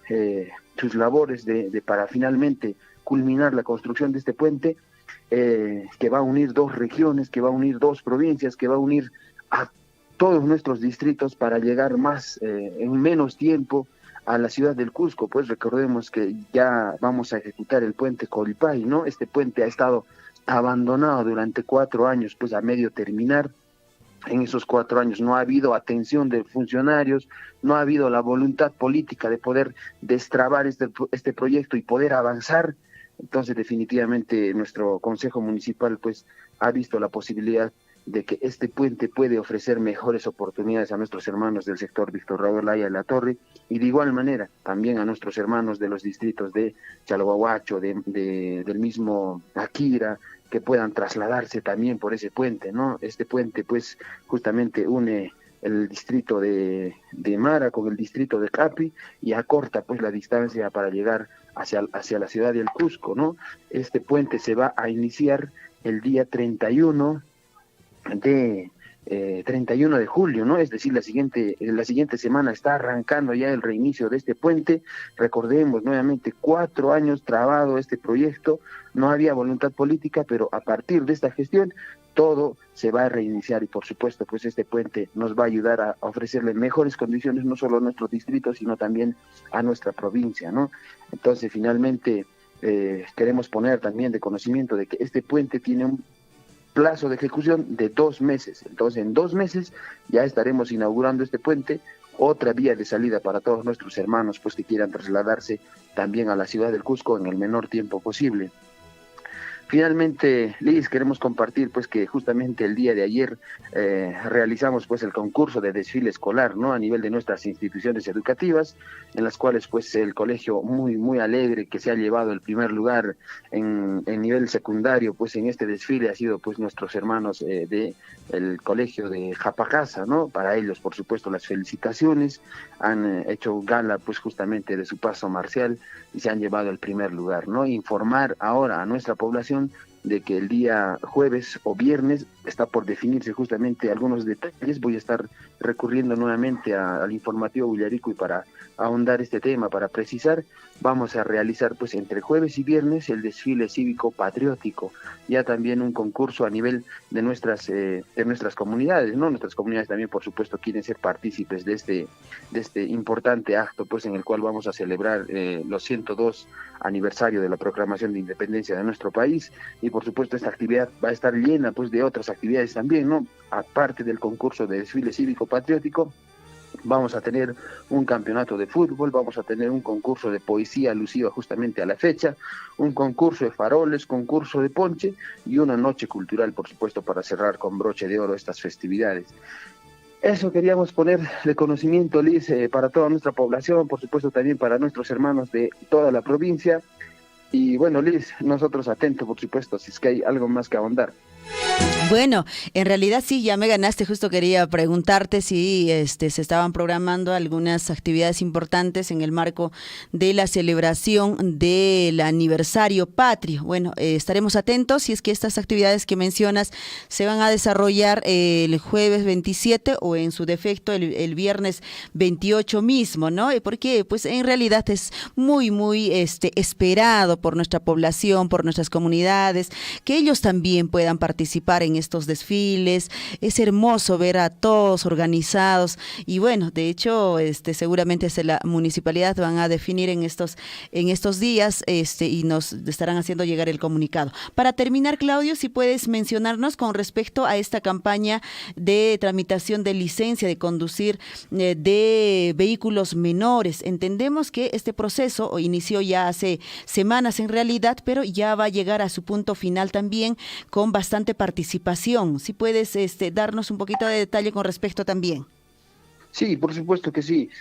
labores para finalmente culminar la construcción de este puente, que va a unir 2 regiones, que va a unir 2 provincias, que va a unir a todos nuestros distritos para llegar más en menos tiempo a la ciudad del Cusco. Pues recordemos que ya vamos a ejecutar el puente Colipay, ¿no? Este puente ha estado abandonado durante 4 años, pues a medio terminar. En esos 4 años no ha habido atención de funcionarios, no ha habido la voluntad política de poder destrabar este proyecto y poder avanzar. Entonces definitivamente nuestro Consejo Municipal pues ha visto la posibilidad de que este puente puede ofrecer mejores oportunidades a nuestros hermanos del sector Víctor Raúl Laya de la Torre, y de igual manera también a nuestros hermanos de los distritos de Chalhuahuacho, del mismo Akira, que puedan trasladarse también por ese puente, ¿no? Este puente pues justamente une el distrito de Mara con el distrito de Capi y acorta pues la distancia para llegar hacia la ciudad del Cusco, ¿no? Este puente se va a iniciar el día 31 de julio, ¿no? Es decir, la siguiente semana está arrancando ya el reinicio de este puente. Recordemos nuevamente, 4 años trabado este proyecto, no había voluntad política, pero a partir de esta gestión todo se va a reiniciar, y por supuesto pues este puente nos va a ayudar a ofrecerle mejores condiciones no solo a nuestro distrito, sino también a nuestra provincia, ¿no? Entonces finalmente queremos poner también de conocimiento de que este puente tiene un plazo de ejecución de 2 meses. Entonces en 2 meses ya estaremos inaugurando este puente, otra vía de salida para todos nuestros hermanos pues que quieran trasladarse también a la ciudad del Cusco en el menor tiempo posible. Finalmente, Liz, queremos compartir pues que justamente el día de ayer realizamos pues el concurso de desfile escolar, ¿no? A nivel de nuestras instituciones educativas, en las cuales pues el colegio muy alegre que se ha llevado el primer lugar en nivel secundario, pues en este desfile ha sido pues nuestros hermanos de el colegio de Japacasa, ¿no? Para ellos, por supuesto, las felicitaciones. Han hecho gala pues justamente de su paso marcial y se han llevado el primer lugar, ¿no? Informar ahora a nuestra población de que el día jueves o viernes está por definirse justamente algunos detalles. Voy a estar recurriendo nuevamente al informativo Villaricuy para ahondar este tema, para precisar. Vamos a realizar pues entre jueves y viernes el desfile cívico patriótico, ya también un concurso a nivel de nuestras comunidades, ¿no? Nuestras comunidades también por supuesto quieren ser partícipes de este importante acto pues en el cual vamos a celebrar los 102 aniversario de la proclamación de independencia de nuestro país, y por supuesto esta actividad va a estar llena pues de otras actividades también, ¿no? Aparte del concurso de desfile cívico patriótico, vamos a tener un campeonato de fútbol, vamos a tener un concurso de poesía alusiva justamente a la fecha, un concurso de faroles, concurso de ponche y una noche cultural, por supuesto, para cerrar con broche de oro estas festividades. Eso queríamos poner de conocimiento, Liz, para toda nuestra población, por supuesto también para nuestros hermanos de toda la provincia. Y bueno, Liz, nosotros atentos, por supuesto, si es que hay algo más que ahondar. Bueno, en realidad sí, ya me ganaste. Justo quería preguntarte si se estaban programando algunas actividades importantes en el marco de la celebración del aniversario patrio. Bueno, estaremos atentos si es que estas actividades que mencionas se van a desarrollar el jueves 27 o en su defecto el viernes 28 mismo, ¿no? Porque pues en realidad es muy esperado por nuestra población, por nuestras comunidades, que ellos también puedan participar en estos desfiles. Es hermoso ver a todos organizados y bueno, de hecho seguramente desde la municipalidad van a definir en estos días y nos estarán haciendo llegar el comunicado. Para terminar, Claudio, si puedes mencionarnos con respecto a esta campaña de tramitación de licencia de conducir de vehículos menores. Entendemos que este proceso inició ya hace semanas en realidad, pero ya va a llegar a su punto final también con bastante participación. Si puedes darnos un poquito de detalle con respecto también. Sí, por supuesto que sí.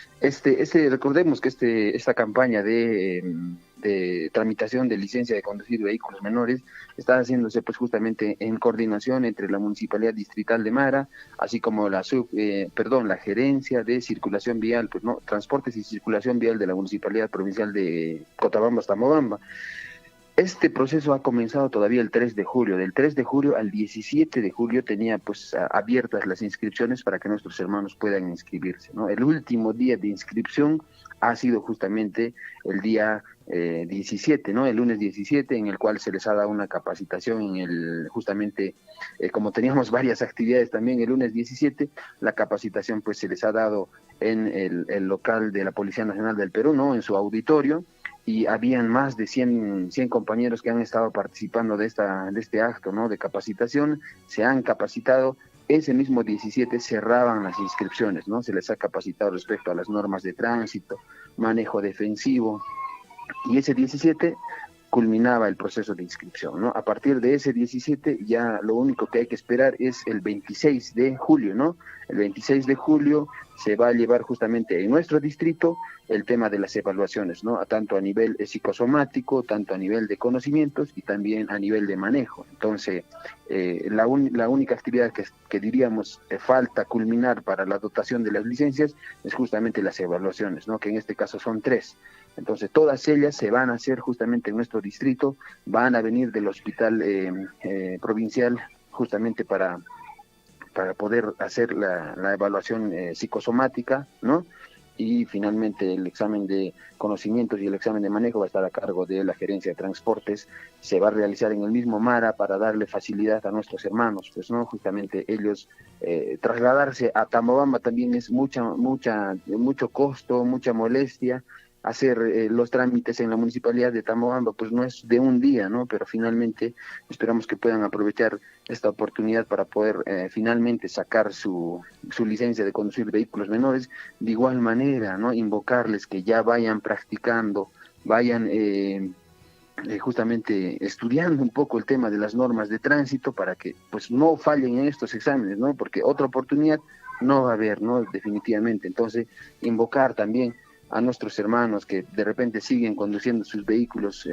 Recordemos que esta campaña de tramitación de licencia de conducir vehículos menores está haciéndose pues justamente en coordinación entre la Municipalidad Distrital de Mara, así como la Gerencia de Circulación Vial, pues no, Transportes y Circulación Vial de la Municipalidad Provincial de Cotabambas-Tambobamba. Este proceso ha comenzado todavía el 3 de julio. Del 3 de julio al 17 de julio tenía pues abiertas las inscripciones para que nuestros hermanos puedan inscribirse, ¿no? El último día de inscripción ha sido justamente el día 17, ¿no? El lunes 17, en el cual se les ha dado una capacitación como teníamos varias actividades también el lunes 17, la capacitación pues se les ha dado en el local de la Policía Nacional del Perú, ¿no? En su auditorio, y habían más de 100 compañeros que han estado participando de este acto, ¿no? De capacitación. Se han capacitado. Ese mismo 17 cerraban las inscripciones, ¿no? Se les ha capacitado respecto a las normas de tránsito, manejo defensivo, y ese 17 culminaba el proceso de inscripción, ¿no? A partir de ese 17 ya lo único que hay que esperar es el 26 de julio, ¿no? El 26 de julio se va a llevar justamente en nuestro distrito el tema de las evaluaciones, ¿no? Tanto a nivel psicosomático, tanto a nivel de conocimientos y también a nivel de manejo. Entonces, la única actividad que diríamos falta culminar para la dotación de las licencias es justamente las evaluaciones, ¿no? Que en este caso son 3. Entonces, todas ellas se van a hacer justamente en nuestro distrito, van a venir del hospital provincial justamente para poder hacer la evaluación psicosomática, ¿no? Y finalmente el examen de conocimientos y el examen de manejo va a estar a cargo de la Gerencia de Transportes. Se va a realizar en el mismo Mara para darle facilidad a nuestros hermanos, pues no, justamente ellos trasladarse a Tambobamba también es mucho costo, mucha molestia. Hacer los trámites en la municipalidad de Tambobamba pues no es de un día, ¿no? Pero finalmente esperamos que puedan aprovechar esta oportunidad para poder finalmente sacar su licencia de conducir vehículos menores. De igual manera, ¿no? Invocarles que ya vayan practicando, vayan justamente estudiando un poco el tema de las normas de tránsito para que pues no fallen en estos exámenes, ¿no? Porque otra oportunidad no va a haber, ¿no? Definitivamente. Entonces, invocar también a nuestros hermanos que de repente siguen conduciendo sus vehículos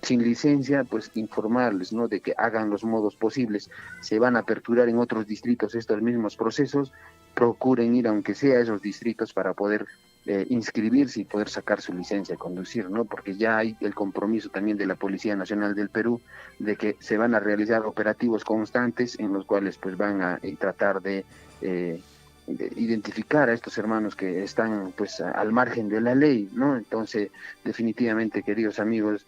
sin licencia, pues informarles, ¿no? De que hagan los modos posibles. Se van a aperturar en otros distritos estos mismos procesos, procuren ir aunque sea a esos distritos para poder inscribirse y poder sacar su licencia de conducir, ¿no? Porque ya hay el compromiso también de la Policía Nacional del Perú de que se van a realizar operativos constantes en los cuales pues van a tratar de identificar a estos hermanos que están pues al margen de la ley, ¿no? Entonces, definitivamente, queridos amigos,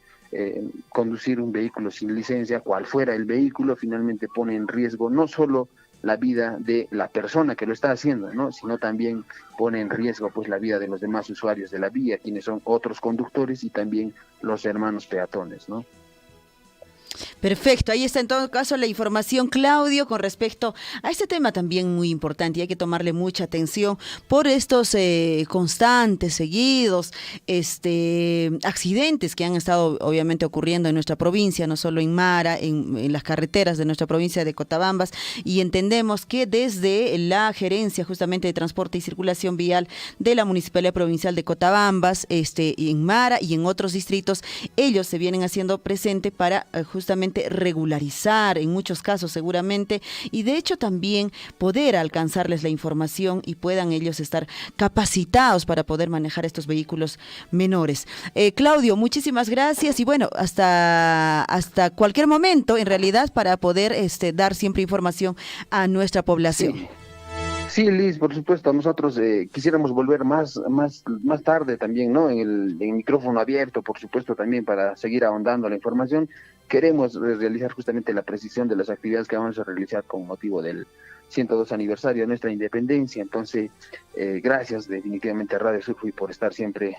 conducir un vehículo sin licencia, cual fuera el vehículo, finalmente pone en riesgo no solo la vida de la persona que lo está haciendo, ¿no? Sino también pone en riesgo pues la vida de los demás usuarios de la vía, quienes son otros conductores y también los hermanos peatones, ¿no? Perfecto, ahí está en todo caso la información, Claudio, con respecto a este tema también muy importante, y hay que tomarle mucha atención por estos constantes, seguidos, accidentes que han estado obviamente ocurriendo en nuestra provincia, no solo en Mara, en las carreteras de nuestra provincia de Cotabambas, y entendemos que desde la Gerencia justamente de Transporte y Circulación Vial de la Municipalidad Provincial de Cotabambas, en Mara y en otros distritos, ellos se vienen haciendo presente para justamente regularizar en muchos casos seguramente, y de hecho también poder alcanzarles la información y puedan ellos estar capacitados para poder manejar estos vehículos menores. Claudio, muchísimas gracias, y bueno, hasta cualquier momento en realidad para poder dar siempre información a nuestra población. Sí. Sí, Liz, por supuesto, nosotros quisiéramos volver más tarde también, ¿no? En el micrófono abierto, por supuesto, también para seguir ahondando la información. Queremos realizar justamente la precisión de las actividades que vamos a realizar con motivo del 102 aniversario de nuestra independencia. Entonces, gracias definitivamente a Radio Surfui por estar siempre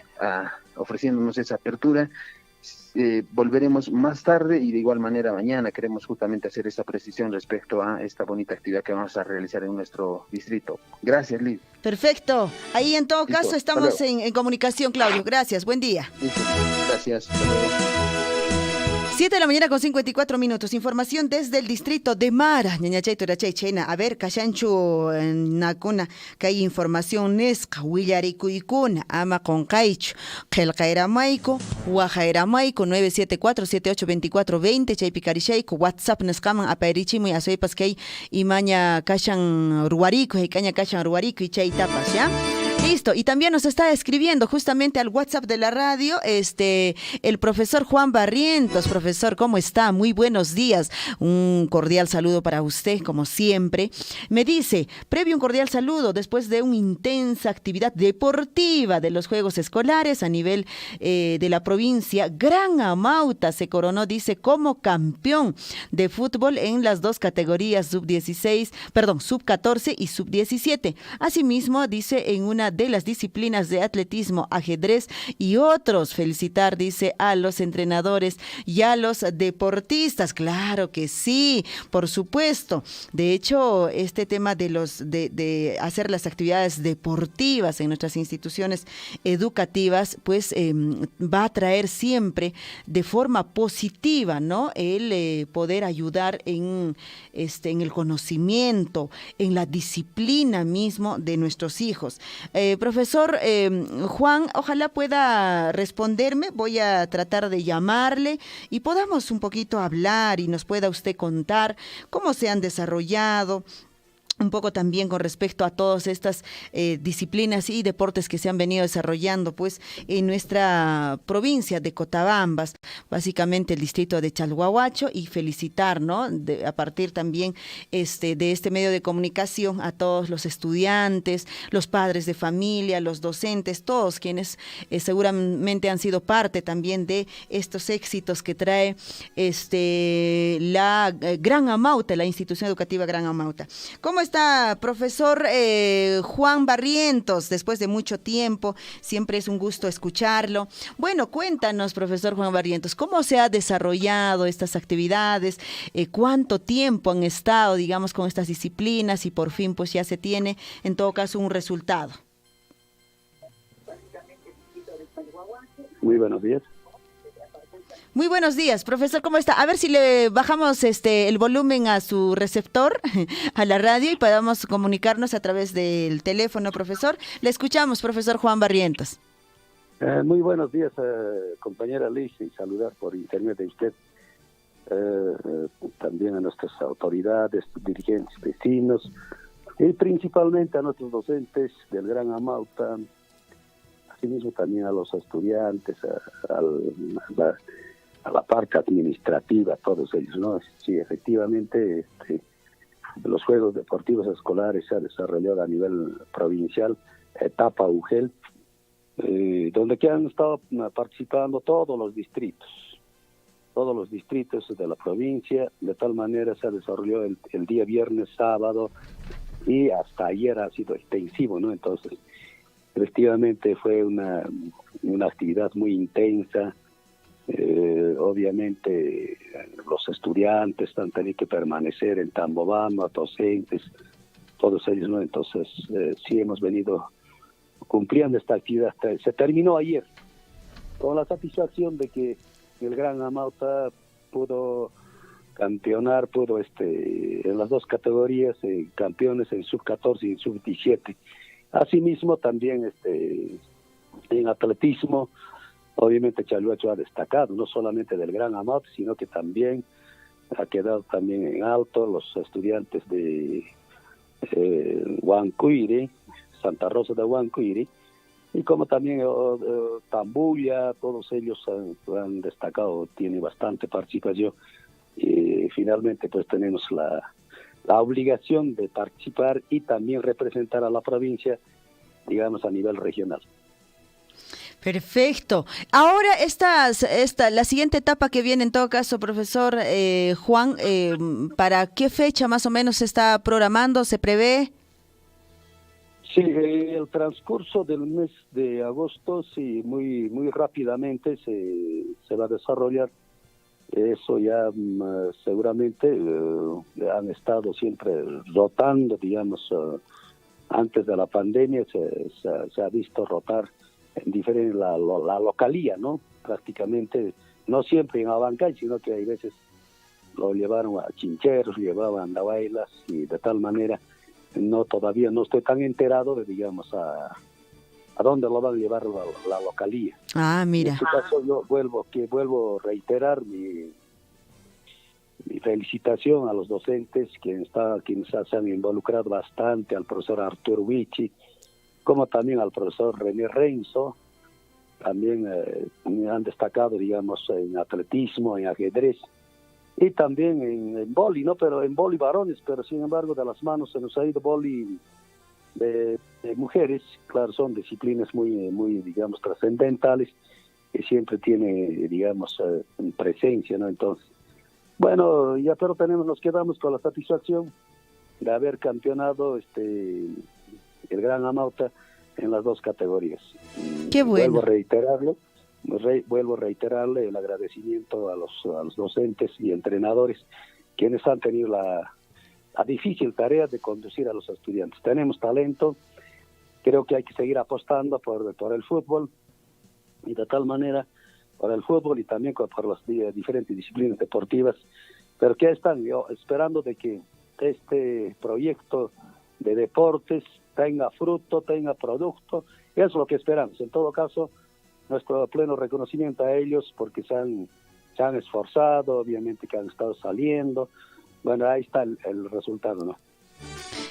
ofreciéndonos esa apertura. Volveremos más tarde y de igual manera mañana queremos justamente hacer esta precisión respecto a esta bonita actividad que vamos a realizar en nuestro distrito. Gracias, Liz. Perfecto. Ahí en todo caso Listo. estamos en comunicación, Claudio. Gracias, buen día. Listo. Gracias. 7 de la mañana con 54 minutos. Información desde el distrito de Mara. Ñañachay, Turachay, Chena. A ver, Kashanchu, Nakuna, que hay información Nesca, Willarikuikuna, Ama con Kaichu, Kelkaira Maiko, Guajaira Maiko, 974-7824-20, Chay Picarishaiko, WhatsApp Nescaman, Apairichi, muy asoipas que hay, y maña Kashan Ruarico, y caña Kashan Ruarico, y Chay Tapas, ¿ya? Listo, y también nos está escribiendo justamente al WhatsApp de la radio el profesor Juan Barrientos. Profesor, ¿cómo está? Muy buenos días. Un cordial saludo para usted, como siempre. Me dice, previo un cordial saludo después de una intensa actividad deportiva de los Juegos Escolares a nivel de la provincia, Gran Amauta se coronó, dice, como campeón de fútbol en las dos categorías sub-14 y sub-17. Asimismo, dice, en una de las disciplinas de atletismo, ajedrez y otros. Felicitar, dice, a los entrenadores y a los deportistas. Claro que sí, por supuesto. De hecho, este tema de hacer las actividades deportivas en nuestras instituciones educativas, pues va a traer siempre de forma positiva, ¿no? El poder ayudar en el conocimiento, en la disciplina mismo de nuestros hijos. Profesor Juan, ojalá pueda responderme. Voy a tratar de llamarle y podamos un poquito hablar y nos pueda usted contar cómo se han desarrollado un poco también con respecto a todas estas disciplinas y deportes que se han venido desarrollando pues en nuestra provincia de Cotabambas, básicamente el distrito de Chalhuahuacho, y felicitar, ¿no? A partir también de este medio de comunicación a todos los estudiantes, los padres de familia, los docentes, todos quienes seguramente han sido parte también de estos éxitos que trae la Gran Amauta, la institución educativa Gran Amauta. ¿Cómo está, profesor Juan Barrientos? Después de mucho tiempo, siempre es un gusto escucharlo. Bueno, cuéntanos, profesor Juan Barrientos, ¿cómo se ha desarrollado estas actividades? ¿Cuánto tiempo han estado, digamos, con estas disciplinas? Y por fin, pues ya se tiene, en todo caso, un resultado. Muy buenos días. Muy buenos días, profesor, ¿cómo está? A ver si le bajamos el volumen a su receptor, a la radio, y podamos comunicarnos a través del teléfono, profesor. Le escuchamos, profesor Juan Barrientos. Muy buenos días, compañera Liz, y saludar por internet de usted también a nuestras autoridades, dirigentes, vecinos, y principalmente a nuestros docentes del Gran Amauta, asimismo también a los estudiantes, a la parte administrativa, todos ellos, ¿no? Sí, efectivamente, los Juegos Deportivos Escolares se han desarrollado a nivel provincial, etapa UGEL, donde que han estado participando todos los distritos de la provincia. De tal manera se desarrolló el día viernes, sábado, y hasta ayer ha sido extensivo, ¿no? Entonces, efectivamente fue una actividad muy intensa. Obviamente los estudiantes han tenido que permanecer en Tambobamba, docentes, todos ellos, ¿no? Entonces sí hemos venido cumpliendo esta actividad. Se terminó ayer con la satisfacción de que el Gran Amauta pudo campeonar, en las dos categorías, campeones en sub-14 y sub-17. Asimismo también en atletismo, obviamente Chalhuacho ha destacado, no solamente del Gran Amauta, sino que también ha quedado también en alto los estudiantes de Huancuire, Santa Rosa de Huancuire, y como también Tambuya, todos ellos han destacado, tienen bastante participación, y finalmente pues tenemos la obligación de participar y también representar a la provincia, digamos, a nivel regional. Perfecto. Ahora la siguiente etapa que viene, en todo caso, profesor Juan, ¿para qué fecha más o menos se está programando? ¿Se prevé? Sí, el transcurso del mes de agosto, sí, muy rápidamente se va a desarrollar. Eso ya seguramente han estado siempre rotando, digamos, antes de la pandemia se ha visto rotar en diferente la localía, ¿no? Prácticamente no siempre en Abancay, sino que hay veces lo llevaron a Chincheros, llevaban a Bailas, y de tal manera todavía no estoy tan enterado de, digamos, a dónde lo van a llevar la localía. Mira. En este caso yo vuelvo a reiterar mi felicitación a los docentes quienes se han involucrado bastante, al profesor Arturo Wichi, como también al profesor René Renzo. También han destacado, digamos, en atletismo, en ajedrez y también en vóley, ¿no? Pero en vóley varones, pero sin embargo de las manos se nos ha ido vóley de mujeres. Claro, son disciplinas muy digamos, trascendentales, que siempre tiene, digamos, presencia, ¿no? Entonces, bueno, ya pero nos quedamos con la satisfacción de haber campeonado el Gran Amauta en las dos categorías. Qué bueno. Vuelvo a reiterarle el agradecimiento a los docentes y entrenadores, quienes han tenido la difícil tarea de conducir a los estudiantes. Tenemos talento, creo que hay que seguir apostando por el fútbol, y de tal manera por el fútbol y también por las diferentes disciplinas deportivas, pero que están esperando de que este proyecto de deportes tenga fruto, tenga producto. Eso es lo que esperamos. En todo caso, nuestro pleno reconocimiento a ellos, porque se han esforzado, obviamente que han estado saliendo. Bueno, ahí está el resultado, ¿no?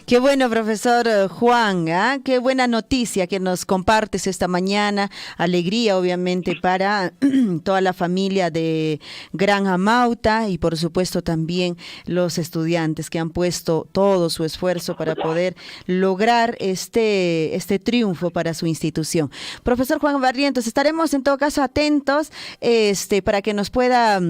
Qué bueno, profesor Juan, qué buena noticia que nos compartes esta mañana. Alegría, obviamente, para toda la familia de Gran Amauta y, por supuesto, también los estudiantes que han puesto todo su esfuerzo para poder lograr este triunfo para su institución. Profesor Juan Barrientos, estaremos en todo caso atentos para que nos pueda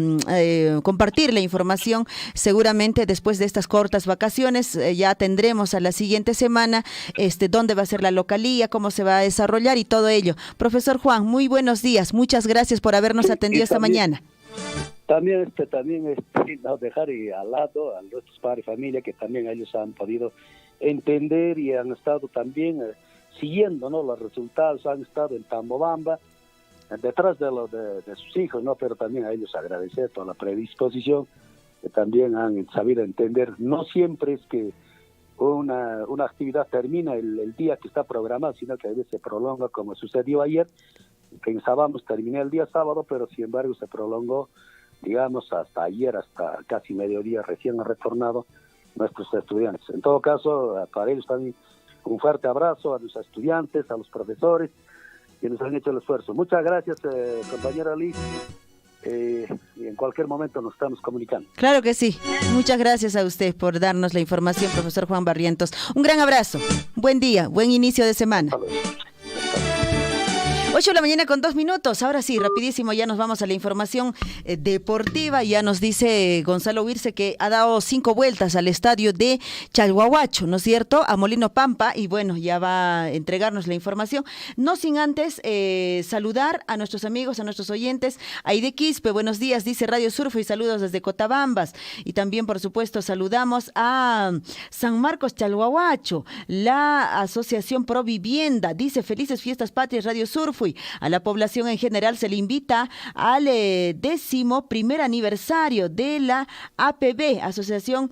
compartir la información. Seguramente después de estas cortas vacaciones ya tendremos a la siguiente semana dónde va a ser la localía, cómo se va a desarrollar y todo ello. Profesor Juan, muy buenos días, muchas gracias por habernos atendido esta mañana. También no dejar al lado a nuestros padres y familia, que también ellos han podido entender y han estado también siguiendo, ¿no?, los resultados, han estado en Tambobamba detrás de sus hijos, ¿no? Pero también a ellos agradecer toda la predisposición, que también han sabido entender. No siempre es que una actividad termina el día que está programado, sino que a veces se prolonga, como sucedió ayer. Pensábamos terminar el día sábado, pero sin embargo se prolongó, digamos, hasta ayer, hasta casi mediodía. Recién han retornado nuestros estudiantes. En todo caso, para ellos también un fuerte abrazo a los estudiantes, a los profesores, quienes han hecho el esfuerzo. Muchas gracias, compañera Liz. Y en cualquier momento nos estamos comunicando. Claro que sí. Muchas gracias a usted por darnos la información, profesor Juan Barrientos. Un gran abrazo. Buen día, buen inicio de semana. 8 de la mañana con 2 minutos. Ahora sí, rapidísimo, ya nos vamos a la información deportiva. Ya nos dice Gonzalo Huirce que ha dado 5 vueltas al estadio de Chalhuahuacho, ¿no es cierto?, a Molino Pampa, y bueno, ya va a entregarnos la información. No sin antes saludar a nuestros amigos, a nuestros oyentes. Aide Quispe, buenos días, dice Radio Surfo, y saludos desde Cotabambas. Y también, por supuesto, saludamos a San Marcos Chalhuahuacho, la Asociación Pro Vivienda, dice felices fiestas patrias Radio Surfo. A la población en general se le invita al 11º aniversario de la APB, Asociación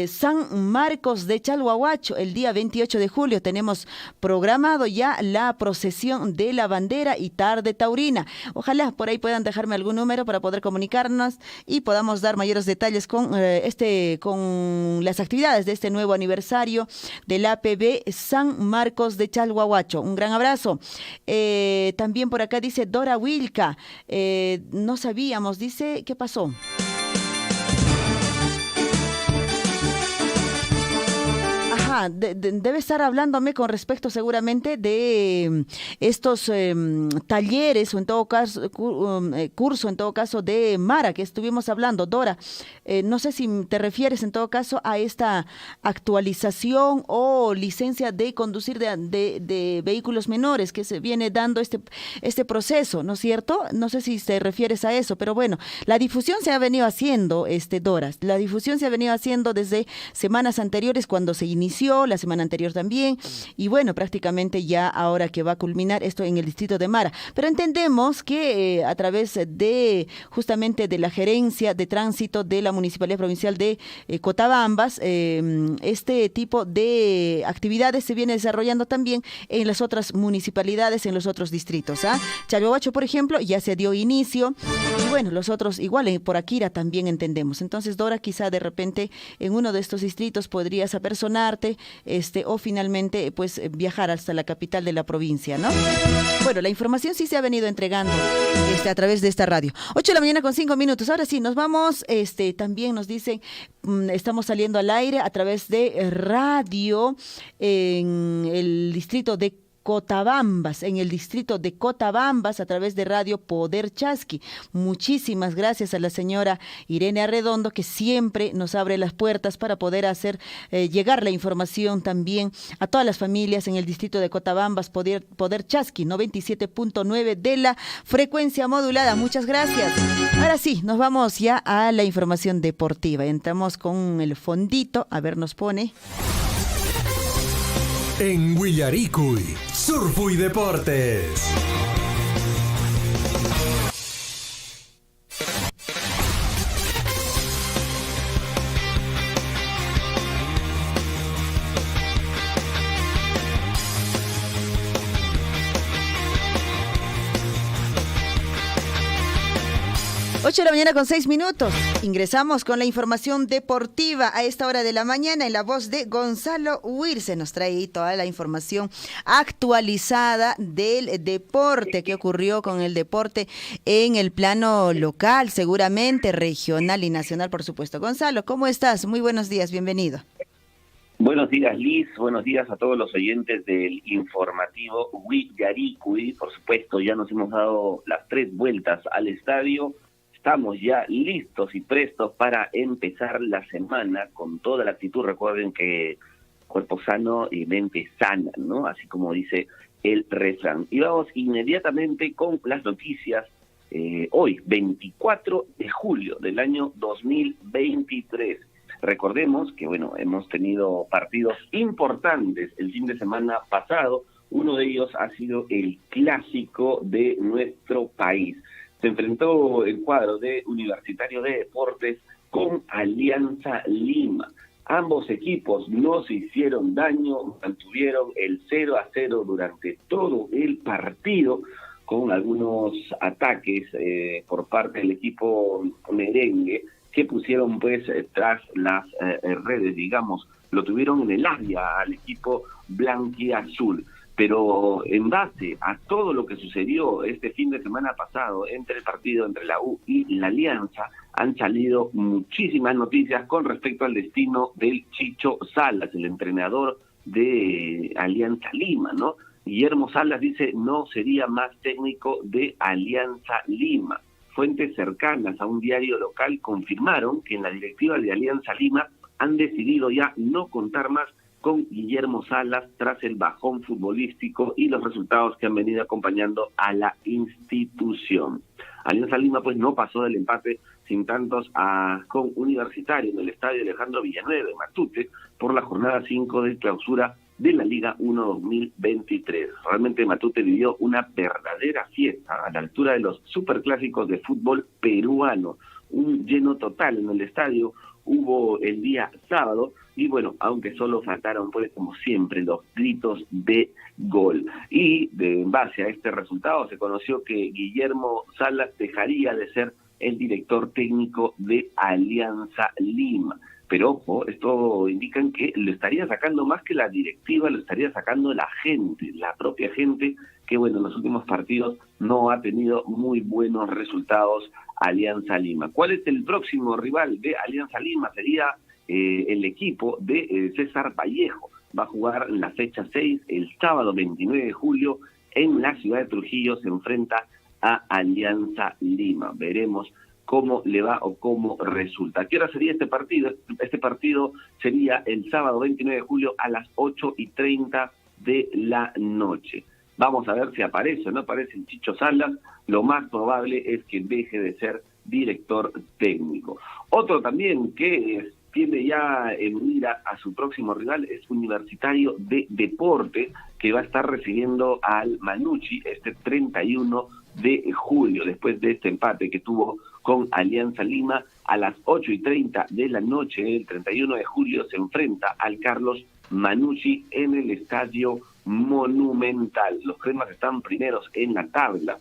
San Marcos de Chalhuahuacho. El día 28 de julio tenemos programado ya la procesión de la bandera y tarde taurina. Ojalá por ahí puedan dejarme algún número para poder comunicarnos y podamos dar mayores detalles con las actividades de este nuevo aniversario de la APB San Marcos de Chalhuahuacho. Un gran abrazo. También por acá dice Dora Wilka, no sabíamos, dice, ¿qué pasó? Debe estar hablándome con respecto seguramente de estos talleres o en todo caso curso en todo caso de Mara que estuvimos hablando. Dora, no sé si te refieres en todo caso a esta actualización o licencia de conducir de vehículos menores que se viene dando este proceso, ¿no es cierto? No sé si te refieres a eso, pero bueno, la difusión se ha venido haciendo, Dora, la difusión se ha venido haciendo desde semanas anteriores cuando se inició inició, la semana anterior también, y bueno, prácticamente ya ahora que va a culminar esto en el distrito de Mara. Pero entendemos que a través de justamente de la gerencia de tránsito de la Municipalidad Provincial de Cotabambas, este tipo de actividades se viene desarrollando también en las otras municipalidades, en los otros distritos. Chalhuahuacho, por ejemplo, ya se dio inicio, y bueno, los otros igual, por Akira también entendemos. Entonces, Dora, quizá de repente en uno de estos distritos podrías apersonarte, o finalmente pues viajar hasta la capital de la provincia, ¿no? Bueno, la información sí se ha venido entregando a través de esta radio. 8:05 a.m. Ahora sí, nos vamos, también nos dicen, estamos saliendo al aire a través de radio en el distrito de Cotabambas, a través de Radio Poder Chasqui. Muchísimas gracias a la señora Irene Arredondo, que siempre nos abre las puertas para poder hacer llegar la información también a todas las familias en el distrito de Cotabambas, Poder Chasqui, 97.9 de la frecuencia modulada. Muchas gracias. Ahora sí, nos vamos ya a la información deportiva. Entramos con el fondito, a ver, nos pone... En Huillaricuy, Surfu y Deportes. Ocho de la mañana con 6 minutos. Ingresamos con la información deportiva a esta hora de la mañana en la voz de Gonzalo Huirse. Nos trae ahí toda la información actualizada del deporte, qué ocurrió con el deporte en el plano local, seguramente regional y nacional, por supuesto. Gonzalo, ¿cómo estás? Muy buenos días, bienvenido. Buenos días, Liz. Buenos días a todos los oyentes del informativo Huillaricuy. Por supuesto, ya nos hemos dado las 3 vueltas al estadio. Estamos ya listos y prestos para empezar la semana con toda la actitud. Recuerden que cuerpo sano y mente sana, ¿no? Así como dice el refrán. Y vamos inmediatamente con las noticias. Hoy, 24 de julio del año 2023. Recordemos que, bueno, hemos tenido partidos importantes el fin de semana pasado. Uno de ellos ha sido el clásico de nuestro país. Se enfrentó el cuadro de Universitario de Deportes con Alianza Lima. Ambos equipos no se hicieron daño, mantuvieron el 0-0 durante todo el partido, con algunos ataques por parte del equipo merengue que pusieron pues tras las redes, digamos, lo tuvieron en el área al equipo blanquiazul. Pero en base a todo lo que sucedió este fin de semana pasado entre el partido entre la U y la Alianza, han salido muchísimas noticias con respecto al destino del Chicho Salas, el entrenador de Alianza Lima, ¿no? Guillermo Salas dice no sería más técnico de Alianza Lima. Fuentes cercanas a un diario local confirmaron que en la directiva de Alianza Lima han decidido ya no contar más con Guillermo Salas tras el bajón futbolístico y los resultados que han venido acompañando a la institución. Alianza Lima pues no pasó del empate sin tantos con Universitario en el estadio Alejandro Villanueva de Matute por la jornada 5 de clausura de la Liga 1 2023. Realmente Matute vivió una verdadera fiesta a la altura de los superclásicos de fútbol peruano. Un lleno total en el estadio hubo el día sábado y bueno, aunque solo faltaron pues como siempre los gritos de gol. Y en base a este resultado se conoció que Guillermo Salas dejaría de ser el director técnico de Alianza Lima. Pero ojo, esto indican que lo estaría sacando más que la directiva, lo estaría sacando la gente, la propia gente, que bueno, en los últimos partidos no ha tenido muy buenos resultados Alianza Lima. ¿Cuál es el próximo rival de Alianza Lima? Sería el equipo de César Vallejo. Va a jugar en la fecha 6, el sábado 29 de julio, en la ciudad de Trujillo, se enfrenta a Alianza Lima. Veremos cómo le va o cómo resulta. ¿A qué hora sería este partido? Este partido sería el sábado 29 de julio a las 8:30 de la noche. Vamos a ver si aparece o no aparece el Chicho Salas. Lo más probable es que deje de ser director técnico. Otro también que tiene ya en mira a su próximo rival, es Universitario de Deporte, que va a estar recibiendo al Manucci este 31 de julio, después de este empate que tuvo con Alianza Lima. A las 8:30 de la noche, el 31 de julio, se enfrenta al Carlos Manucci en el Estadio Monumental. Los cremas están primeros en la tabla.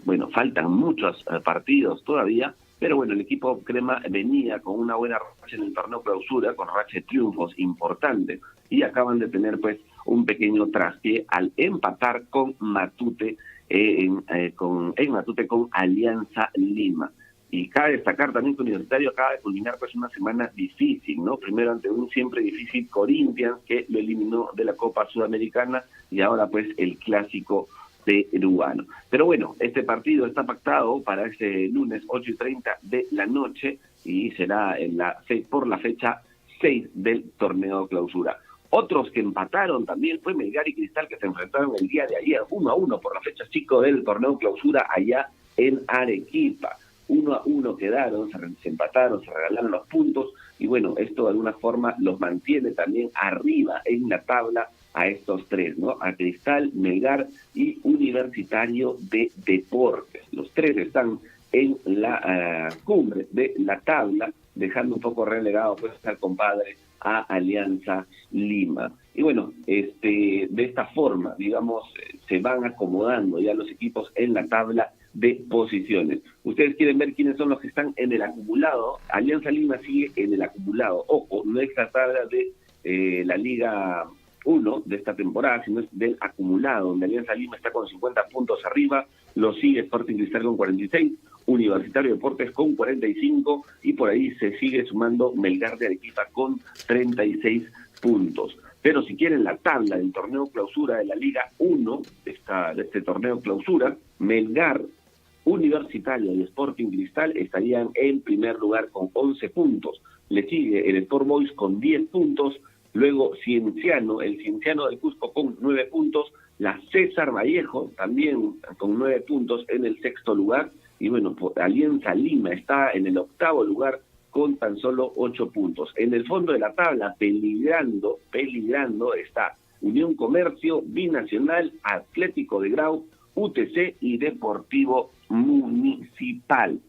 Bueno, faltan muchos partidos todavía, pero bueno, el equipo crema venía con una buena racha en el torneo clausura, con racha de triunfos importantes, y acaban de tener pues un pequeño traspié al empatar con Matute, en Matute con Alianza Lima. Y cabe destacar también que Universitario acaba de culminar pues una semana difícil, ¿no? Primero ante un siempre difícil Corinthians, que lo eliminó de la Copa Sudamericana, y ahora pues el clásico peruano. Pero bueno, este partido está pactado para ese lunes 8:30 de la noche y será por la fecha 6 del torneo clausura. Otros que empataron también fue Melgar y Cristal, que se enfrentaron el día de ayer 1-1 por la fecha 5 del torneo clausura allá en Arequipa. 1-1 quedaron, se empataron, se regalaron los puntos, y bueno, esto de alguna forma los mantiene también arriba en la tabla a estos tres, ¿no? A Cristal, Melgar y Universitario de Deportes. Los tres están en la cumbre de la tabla, dejando un poco relegado pues al compadre a Alianza Lima. Y bueno, de esta forma, digamos, se van acomodando ya los equipos en la tabla de posiciones. Ustedes quieren ver quiénes son los que están en el acumulado. Alianza Lima sigue en el acumulado. Ojo, no es la tabla de la Liga 1 de esta temporada, sino es del acumulado, donde Alianza Lima está con 50 puntos arriba, lo sigue Sporting Cristal con 46, Universitario de Deportes con 45, y por ahí se sigue sumando Melgar de Arequipa con 36 puntos. Pero si quieren la tabla del torneo clausura de la Liga 1, de este torneo clausura, Melgar, Universitario y Sporting Cristal estarían en primer lugar con 11 puntos. Le sigue el Sport Boys con 10 puntos, luego Cienciano, el Cienciano del Cusco con 9 puntos, la César Vallejo también con 9 puntos en el sexto lugar, y bueno, Alianza Lima está en el octavo lugar con tan solo 8 puntos. En el fondo de la tabla, peligrando está Unión Comercio, Binacional, Atlético de Grau, UTC y Deportivo Municipal.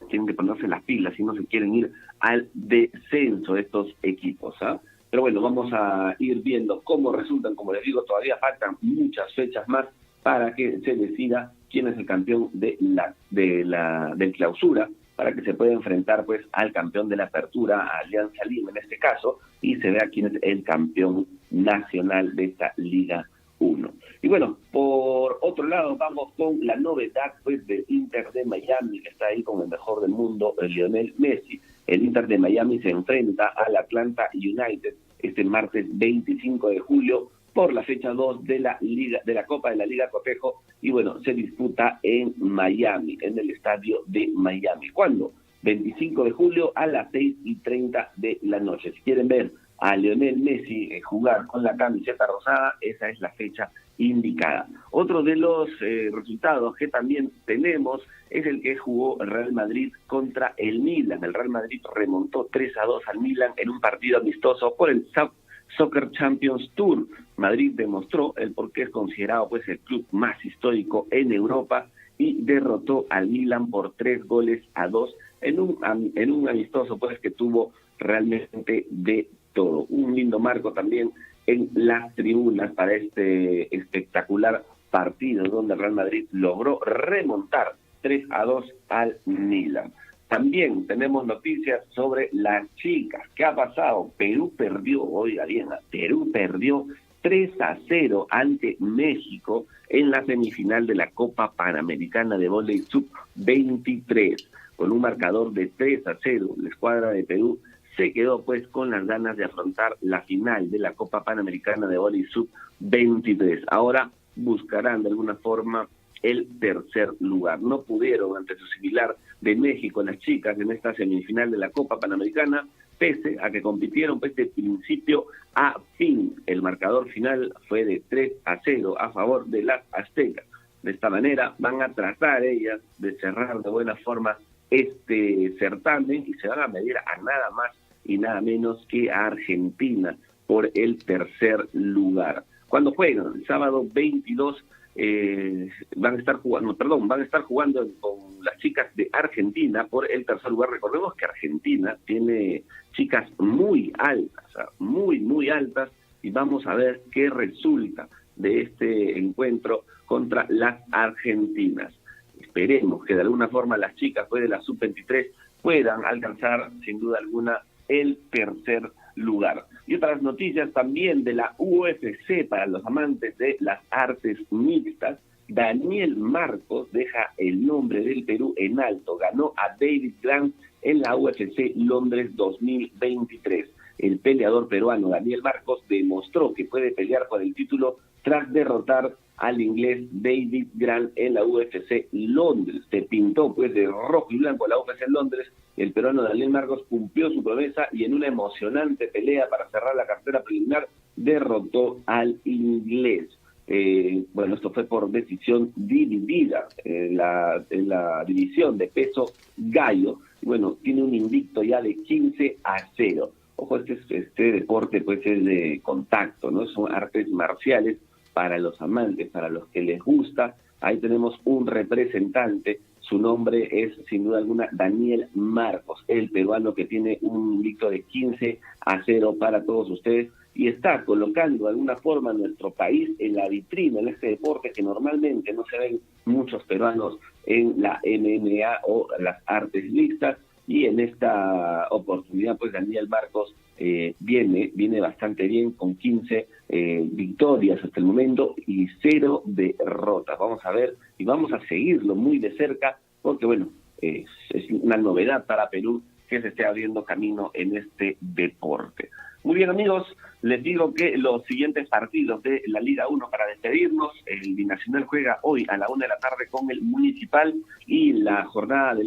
Tienen que ponerse las pilas si no se quieren ir al descenso de estos equipos, ¿ah? Pero bueno, vamos a ir viendo cómo resultan. Como les digo, todavía faltan muchas fechas más para que se decida quién es el campeón del clausura, para que se pueda enfrentar pues al campeón de la apertura, a Alianza Lima en este caso, y se vea quién es el campeón nacional de esta Liga 1. Y bueno, por otro lado, vamos con la novedad pues del Inter de Miami, que está ahí con el mejor del mundo, Lionel Messi. El Inter de Miami se enfrenta al Atlanta United este martes 25 de julio por la fecha 2 de la Liga, de la Copa de la Liga Cotejo, y bueno, se disputa en Miami, en el estadio de Miami. ¿Cuándo? 25 de julio a las 6:30 de la noche. Si quieren ver a Lionel Messi jugar con la camiseta rosada, esa es la fecha indicada. Otro de los resultados que también tenemos es el que jugó el Real Madrid contra el Milan. El Real Madrid remontó 3-2 al Milan en un partido amistoso por el Soccer Champions Tour. Madrid demostró el por qué es considerado pues el club más histórico en Europa y derrotó al Milan por 3-2 en un amistoso pues que tuvo realmente de todo. Un lindo marco también en las tribunas para este espectacular partido donde el Real Madrid logró remontar 3-2 al Milan. También tenemos noticias sobre las chicas. ¿Qué ha pasado? Perú perdió, oiga bien, Perú perdió 3-0 ante México en la semifinal de la Copa Panamericana de Vóley Sub-23. Con un marcador de 3-0, la escuadra de Perú se quedó pues con las ganas de afrontar la final de la Copa Panamericana de Vóley Sub-23. Ahora buscarán de alguna forma el tercer lugar. No pudieron ante su similar de México las chicas en esta semifinal de la Copa Panamericana, pese a que compitieron pues de principio a fin. El marcador final fue de 3-0 a favor de las aztecas. De esta manera van a tratar ellas de cerrar de buena forma este certamen y se van a medir a nada más y nada menos que a Argentina por el tercer lugar. ¿Cuándo juegan? El sábado 22 van a estar jugando con las chicas de Argentina por el tercer lugar. Recordemos que Argentina tiene chicas muy altas, muy altas, y vamos a ver qué resulta de este encuentro contra las argentinas. Esperemos que de alguna forma las chicas de la sub-23 puedan alcanzar sin duda alguna el tercer lugar. Y otras noticias también de la UFC para los amantes de las artes mixtas. Daniel Marcos deja el nombre del Perú en alto. Ganó a David Grant en la UFC Londres 2023. El peleador peruano Daniel Marcos demostró que puede pelear por el título tras derrotar al inglés David Grant en la UFC Londres. Se pintó de rojo y blanco la UFC Londres. El peruano Daniel Marcos cumplió su promesa y en una emocionante pelea para cerrar la cartera preliminar derrotó al inglés. Esto fue por decisión dividida en la división de peso gallo. Tiene un invicto ya de 15-0. Ojo, este deporte es de contacto, ¿no? Son artes marciales para los amantes, para los que les gusta. Ahí tenemos un representante, su nombre es sin duda alguna Daniel Marcos, el peruano que tiene un invicto de 15-0 para todos ustedes y está colocando de alguna forma a nuestro país en la vitrina en este deporte que normalmente no se ven muchos peruanos en la MMA o las artes mixtas. Y en esta oportunidad, Daniel Marcos viene bastante bien con 15 victorias hasta el momento y 0 derrotas. Vamos a ver y vamos a seguirlo muy de cerca porque, es una novedad para Perú que se esté abriendo camino en este deporte. Muy bien, amigos, les digo que los siguientes partidos de la Liga 1 para despedirnos, el Binacional juega hoy a la 1 de la tarde con el Municipal y la jornada de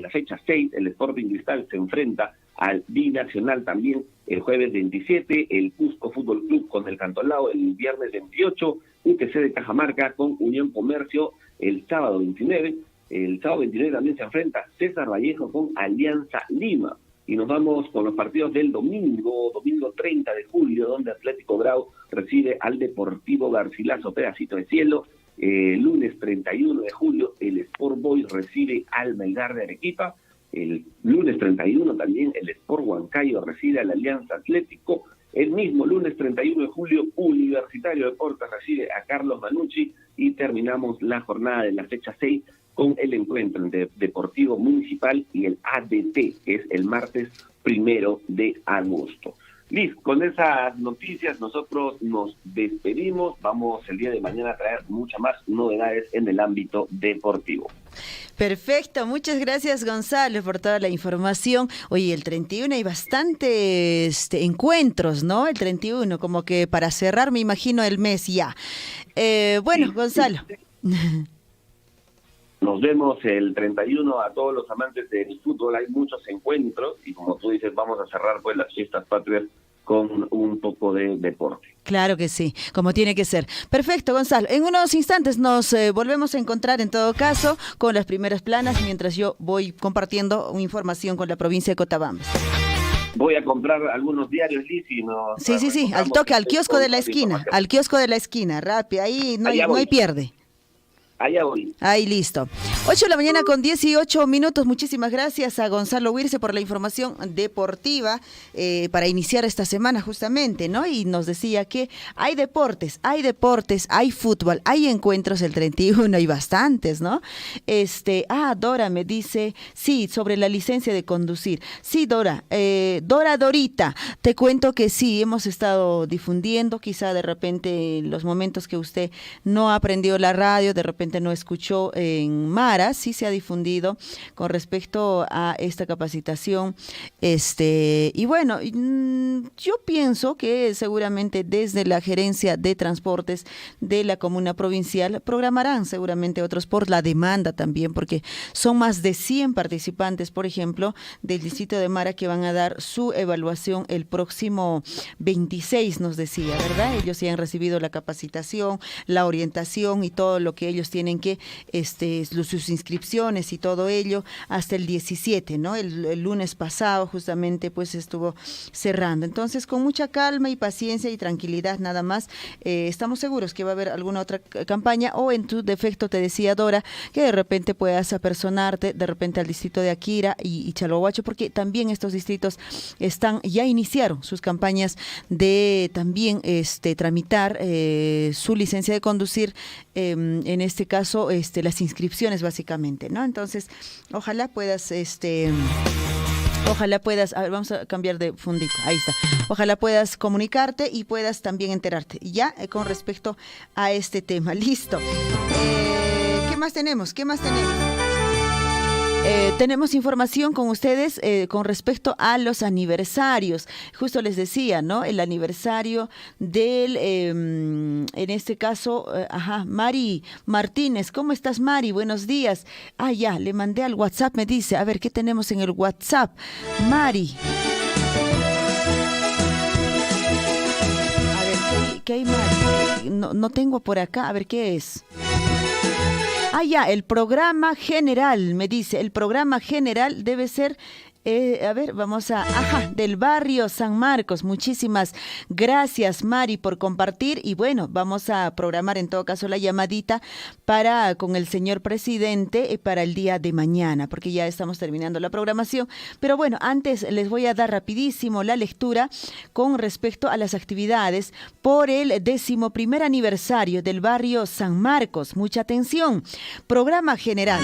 la fecha 6, el Sporting Cristal se enfrenta al Binacional también el jueves 27, el Cusco Fútbol Club con el Cantolao el viernes 28, UTC de Cajamarca con Unión Comercio el sábado 29, el sábado 29 también se enfrenta César Vallejo con Alianza Lima. Y nos vamos con los partidos del domingo 30 de julio, donde Atlético Grau recibe al Deportivo Garcilaso, pedacito de cielo. Lunes 31 de julio, el Sport Boys recibe al Melgar de Arequipa. El lunes 31 también, el Sport Huancayo recibe al Alianza Atlético. El mismo lunes 31 de julio, Universitario de Deportes recibe a Carlos Manucci. Y terminamos la jornada de la fecha 6 con el encuentro entre Deportivo Municipal y el ADT, que es el martes 1 de agosto. Liz, con esas noticias nosotros nos despedimos. Vamos el día de mañana a traer muchas más novedades en el ámbito deportivo. Perfecto, muchas gracias Gonzalo por toda la información. Oye, el 31 hay bastantes encuentros, ¿no? El 31, como que para cerrar me imagino el mes ya. Gonzalo. Nos vemos el 31 a todos los amantes del fútbol. Hay muchos encuentros y como tú dices, vamos a cerrar las fiestas patrias con un poco de deporte. Claro que sí, como tiene que ser. Perfecto, Gonzalo. En unos instantes nos volvemos a encontrar en todo caso con las primeras planas mientras yo voy compartiendo información con la provincia de Cochabamba. Voy a comprar algunos diarios, Liz, y nos... Sí, al toque, al kiosco de la esquina, rápido, ahí no hay pierde. Allá voy. Ahí listo. 8 de la mañana con 18 minutos. Muchísimas gracias a Gonzalo Huirce por la información deportiva para iniciar esta semana justamente, ¿no? Y nos decía que hay deportes, hay fútbol, hay encuentros el 31, hay bastantes, ¿no? Dora me dice, sí, sobre la licencia de conducir. Sí, Dorita, te cuento que sí, hemos estado difundiendo, quizá de repente en los momentos que usted no aprendió la radio, de repente no escuchó en Mara, sí se ha difundido con respecto a esta capacitación. Y bueno, yo pienso que seguramente desde la gerencia de transportes de la comuna provincial programarán seguramente otros por la demanda también, porque son más de 100 participantes, por ejemplo, del distrito de Mara que van a dar su evaluación el próximo 26, nos decía, ¿verdad? Ellos sí han recibido la capacitación, la orientación y todo lo que ellos tienen tienen que sus inscripciones y todo ello hasta el 17, ¿no? El lunes pasado justamente pues estuvo cerrando. Entonces, con mucha calma y paciencia y tranquilidad nada más, estamos seguros que va a haber alguna otra campaña, o en tu defecto, te decía Dora, que de repente puedas apersonarte de repente al distrito de Akira y Chalhuahuacho, porque también estos distritos ya iniciaron sus campañas de también tramitar su licencia de conducir, en este caso las inscripciones básicamente, ¿no? Entonces, ojalá puedas a ver, vamos a cambiar de fundito, ahí está. Ojalá puedas comunicarte y puedas también enterarte ya con respecto a este tema. Listo. ¿Qué más tenemos? Tenemos información con ustedes con respecto a los aniversarios. Justo les decía, ¿no? El aniversario del, en este caso, Mari Martínez. ¿Cómo estás, Mari? Buenos días. Ya, le mandé al WhatsApp, me dice. A ver, ¿qué tenemos en el WhatsApp? Mari. A ver, ¿qué hay, Mari? No tengo por acá. A ver, ¿qué es? El programa general, me dice, el programa general debe ser, del barrio San Marcos. Muchísimas gracias, Mari, por compartir, y bueno, vamos a programar en todo caso la llamadita con el señor presidente para el día de mañana, porque ya estamos terminando la programación, pero bueno, antes les voy a dar rapidísimo la lectura con respecto a las actividades por el 11º aniversario del barrio San Marcos. Mucha atención, programa general.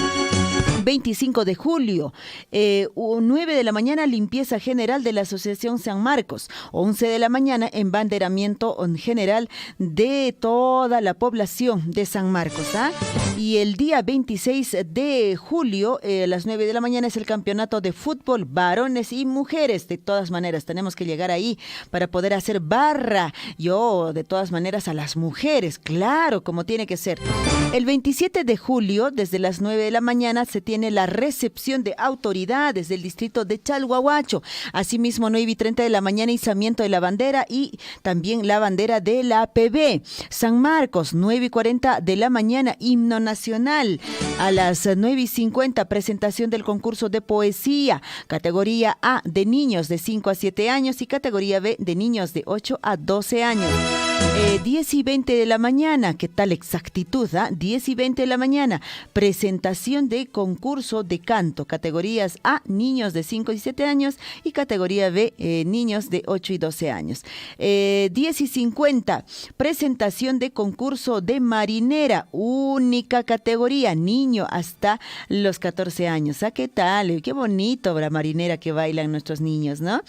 25 de julio, 9 de la mañana, limpieza general de la Asociación San Marcos. 11 de la mañana, embanderamiento general de toda la población de San Marcos. Y el día 26 de julio, a las 9 de la mañana, es el campeonato de fútbol, varones y mujeres. De todas maneras, tenemos que llegar ahí para poder hacer barra. De todas maneras, a las mujeres, claro, como tiene que ser. El 27 de julio, desde las 9 de la mañana, se tiene la recepción de autoridades del distrito de Chalhuahuacho. Asimismo, 9:30 de la mañana, izamiento de la bandera y también la bandera de la APB. San Marcos, 9:40 de la mañana, himno nacional. A las 9:50, presentación del concurso de poesía, categoría A de niños de 5 a 7 años y categoría B de niños de 8 a 12 años. 10:20 de la mañana, ¿qué tal exactitud? 10:20 de la mañana, presentación de concurso de canto, categorías A, niños de 5 y 7 años y categoría B, niños de 8 y 12 años. 10:50, presentación de concurso de marinera, única categoría, niño hasta los 14 años. ¿Qué tal? Qué bonito la marinera que bailan nuestros niños, ¿no?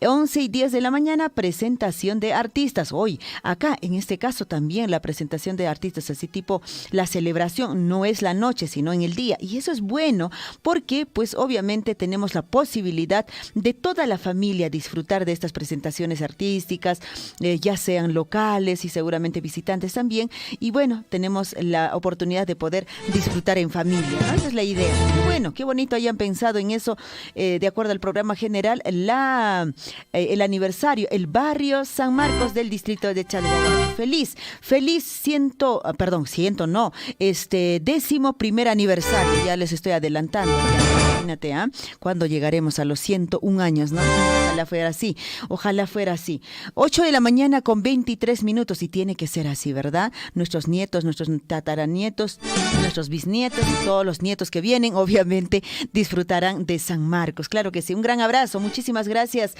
11:10 de la mañana, presentación de artistas. Hoy, acá, en este caso también la presentación de artistas, así tipo la celebración no es la noche, sino en el día. Y eso es bueno porque, pues obviamente tenemos la posibilidad de toda la familia disfrutar de estas presentaciones artísticas, ya sean locales y seguramente visitantes también. Y bueno, tenemos la oportunidad de poder disfrutar en familia, ¿no? Esa es la idea. Y bueno, qué bonito hayan pensado en eso, de acuerdo al programa general, el aniversario, el barrio San Marcos del distrito de Chalhuahuacho. Feliz 11º aniversario, ya les estoy adelantando. Imagínate, cuando llegaremos a los 101 años, ¿no? Ojalá fuera así. 8 de la mañana con 23 minutos, y tiene que ser así, ¿verdad? Nuestros nietos, nuestros tataranietos, nuestros bisnietos y todos los nietos que vienen, obviamente, disfrutarán de San Marcos. Claro que sí, un gran abrazo, muchísimas gracias.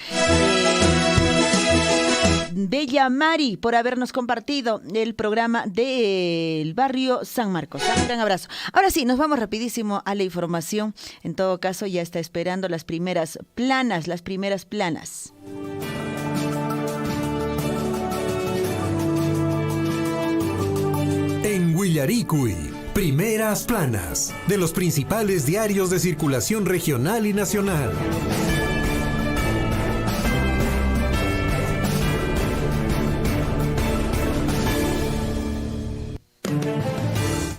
Bella Mari, por habernos compartido el programa del barrio San Marcos. Un gran abrazo. Ahora sí, nos vamos rapidísimo a la información. En todo caso, ya está esperando las primeras planas. En Willaricui, primeras planas de los principales diarios de circulación regional y nacional.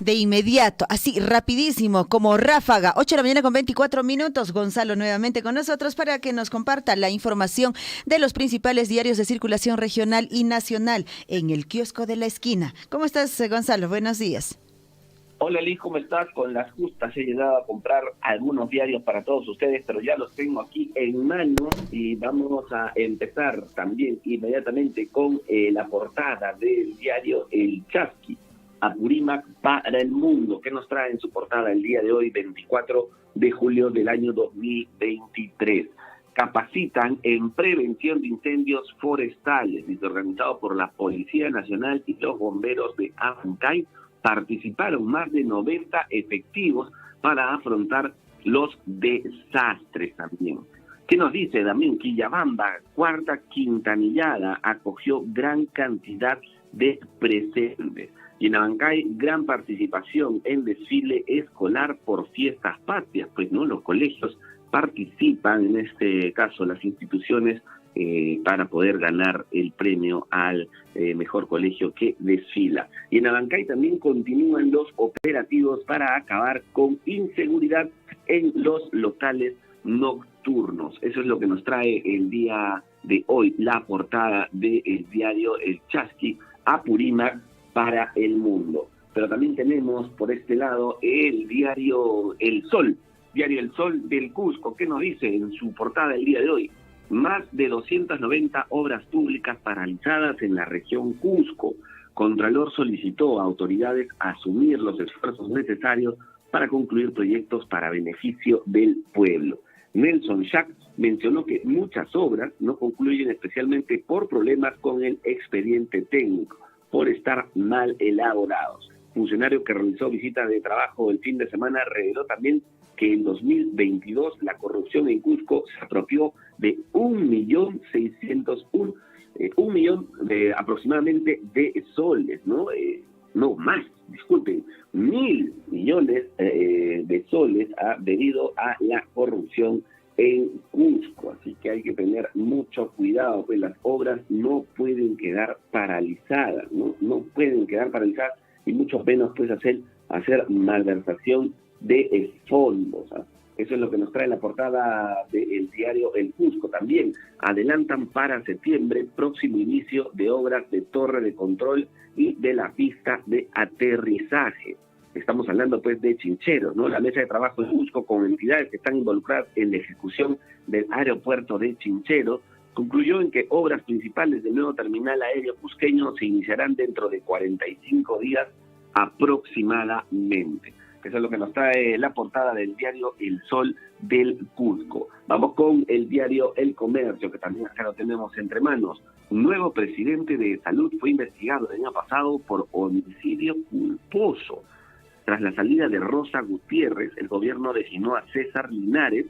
De inmediato, así rapidísimo, como ráfaga, 8 de la mañana con 24 minutos, Gonzalo nuevamente con nosotros para que nos comparta la información de los principales diarios de circulación regional y nacional en el kiosco de la esquina. ¿Cómo estás, Gonzalo? Buenos días. Hola Liz, ¿cómo estás? Con las justas he llegado a comprar algunos diarios para todos ustedes, pero ya los tengo aquí en mano y vamos a empezar también inmediatamente con la portada del diario El Chasqui, Apurímac para el mundo, que nos trae en su portada el día de hoy, 24 de julio del año 2023. Capacitan en prevención de incendios forestales, organizado por la Policía Nacional y los bomberos de Abancay. Participaron más de 90 efectivos para afrontar los desastres también. ¿Qué nos dice Damián? Quillabamba, cuarta quintanillada, acogió gran cantidad de presentes. Y en Abancay, gran participación en desfile escolar por fiestas patrias, pues no, los colegios participan, en este caso las instituciones, para poder ganar el premio al mejor colegio que desfila. Y en Abancay también continúan los operativos para acabar con inseguridad en los locales nocturnos. Eso es lo que nos trae el día de hoy, la portada del diario El Chasqui, Apurímac para el mundo. Pero también tenemos por este lado el diario El Sol, diario El Sol del Cusco. ¿Qué nos dice en su portada el día de hoy? Más de 290 obras públicas paralizadas en la región Cusco. Contralor solicitó a autoridades asumir los esfuerzos necesarios para concluir proyectos para beneficio del pueblo. Nelson Schack mencionó que muchas obras no concluyen, especialmente por problemas con el expediente técnico, por estar mal elaborados. Funcionario que realizó visita de trabajo el fin de semana reveló también que en 2022 la corrupción en Cusco se apropió de 1.600.000 de aproximadamente de soles, ¿no? No más, disculpen, 1.000 millones de soles debido a la corrupción en Cusco. Así que hay que tener mucho cuidado, pues las obras no pueden quedar paralizadas, no pueden quedar paralizadas, y mucho menos pues hacer malversación de fondos. Eso es lo que nos trae la portada del diario El Cusco. También adelantan para septiembre próximo inicio de obras de torre de control y de la pista de aterrizaje. Estamos hablando pues de Chincheros, ¿no? La mesa de trabajo de Cusco con entidades que están involucradas en la ejecución del aeropuerto de Chincheros concluyó en que obras principales del nuevo terminal aéreo cusqueño se iniciarán dentro de 45 días aproximadamente. Eso es lo que nos trae la portada del diario El Sol del Cusco. Vamos con el diario El Comercio, que también acá lo tenemos entre manos. Un nuevo presidente de Salud fue investigado el año pasado por homicidio culposo. Tras la salida de Rosa Gutiérrez, el gobierno designó a César Linares,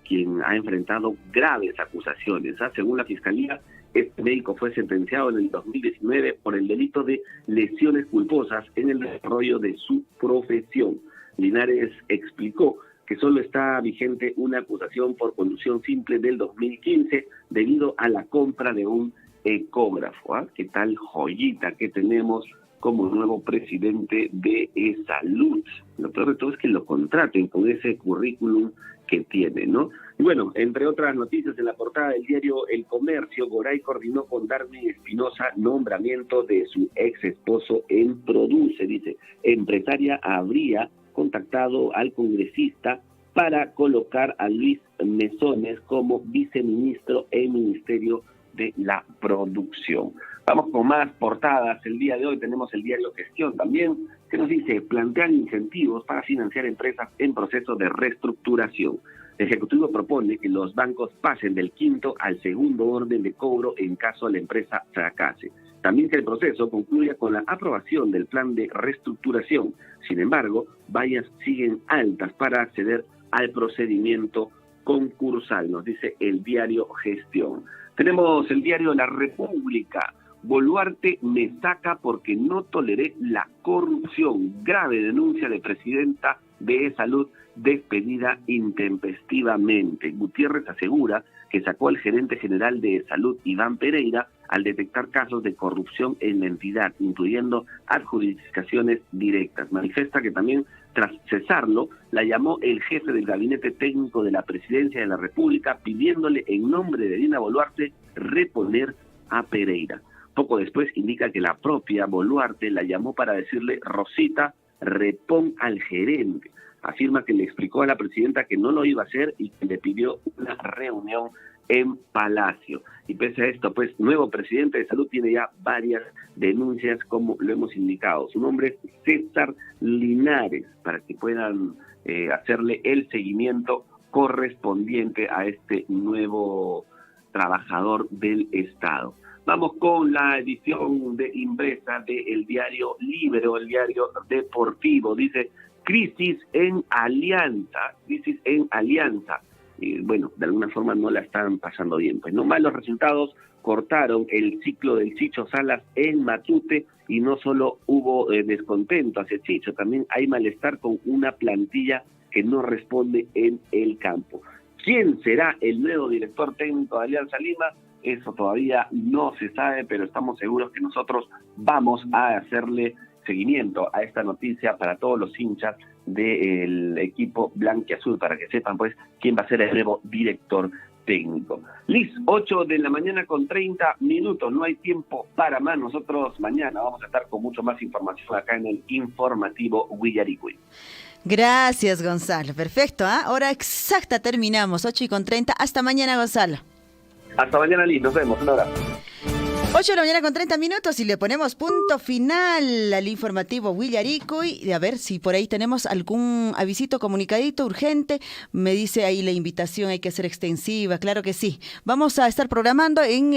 quien ha enfrentado graves acusaciones. Según la Fiscalía, este médico fue sentenciado en el 2019 por el delito de lesiones culposas en el desarrollo de su profesión. Linares explicó que solo está vigente una acusación por conducción simple del 2015 debido a la compra de un ecógrafo. ¿Qué tal joyita que tenemos como nuevo presidente de Salud? Lo peor de todo es que lo contraten con ese currículum que tiene, ¿no? Y bueno, entre otras noticias, en la portada del diario El Comercio, Goray coordinó con Darwin Espinosa nombramiento de su ex esposo en Produce. Dice, empresaria habría contactado al congresista para colocar a Luis Mesones como viceministro en Ministerio de la Producción. Vamos con más portadas. El día de hoy tenemos el diario Gestión también, que nos dice, plantean incentivos para financiar empresas en proceso de reestructuración. El Ejecutivo propone que los bancos pasen del quinto al segundo orden de cobro en caso la empresa fracase. También que el proceso concluya con la aprobación del plan de reestructuración. Sin embargo, vallas siguen altas para acceder al procedimiento concursal, nos dice el diario Gestión. Tenemos el diario La República. Boluarte me saca porque no toleré la corrupción. Grave denuncia de presidenta de Salud despedida intempestivamente. Gutiérrez asegura que sacó al gerente general de Salud, Iván Pereira, al detectar casos de corrupción en la entidad, incluyendo adjudicaciones directas. Manifiesta que también, tras cesarlo, la llamó el jefe del gabinete técnico de la Presidencia de la República, pidiéndole en nombre de Dina Boluarte reponer a Pereira. Poco después indica que la propia Boluarte la llamó para decirle, Rosita, repón al gerente. Afirma que le explicó a la presidenta que no lo iba a hacer y que le pidió una reunión en Palacio. Y pese a esto, pues, nuevo presidente de salud tiene ya varias denuncias, como lo hemos indicado. Su nombre es César Linares, para que puedan hacerle el seguimiento correspondiente a este nuevo trabajador del Estado. Vamos con la edición de impresa del diario Libre, o el diario deportivo. Dice: crisis en Alianza. Bueno, de alguna forma no la están pasando bien. Pues no malos resultados cortaron el ciclo del Chicho Salas en Matute, y no solo hubo descontento hacia Chicho, también hay malestar con una plantilla que no responde en el campo. ¿Quién será el nuevo director técnico de Alianza Lima? Eso todavía no se sabe, pero estamos seguros que nosotros vamos a hacerle seguimiento a esta noticia para todos los hinchas del equipo blanquiazul, para que sepan pues quién va a ser el nuevo director técnico. Liz, 8 de la mañana con 30 minutos, no hay tiempo para más. Nosotros mañana vamos a estar con mucho más información acá en el informativo Willaricui. Gracias, Gonzalo. Perfecto, ¿ah? Hora exacta terminamos, 8:30. Hasta mañana, Gonzalo. Hasta mañana, Liz. Nos vemos. Un abrazo. 8 de la mañana con 30 minutos y le ponemos punto final al informativo Willaricui. A ver si por ahí tenemos algún avisito, comunicadito urgente. Me dice ahí la invitación, hay que ser extensiva, claro que sí. Vamos a estar programando en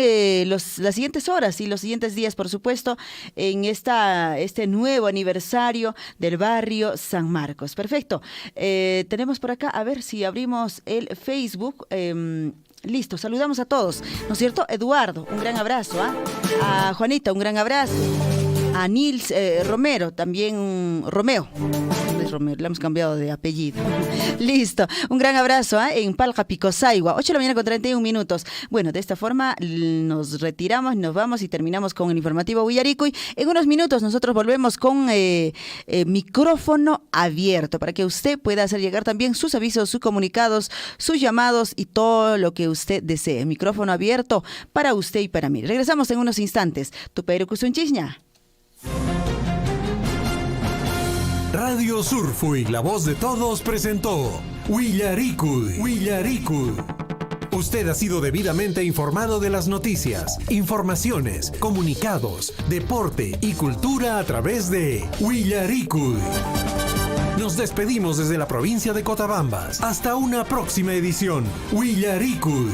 las siguientes horas y los siguientes días, por supuesto, en este nuevo aniversario del barrio San Marcos. Perfecto. Tenemos por acá, a ver si abrimos el Facebook. Listo, saludamos a todos, ¿no es cierto? Eduardo, un gran abrazo, ¿ah? A Juanita, un gran abrazo. A Nils Romero, también Romeo. Le hemos cambiado de apellido. Listo, un gran abrazo en Palca Picosaigua, 8 de la mañana con 31 minutos. Bueno, de esta forma nos retiramos, nos vamos y terminamos con el informativo Willaricui. En unos minutos nosotros volvemos con micrófono abierto para que usted pueda hacer llegar también sus avisos, sus comunicados, sus llamados y todo lo que usted desee. Micrófono abierto para usted y para mí. Regresamos en unos instantes. Tuperu Kusunchiña. Radio Surfui, la voz de todos, presentó Willaricui. Usted ha sido debidamente informado de las noticias, informaciones, comunicados, deporte y cultura a través de Willaricui. Nos despedimos desde la provincia de Cotabambas. Hasta una próxima edición. Willaricui.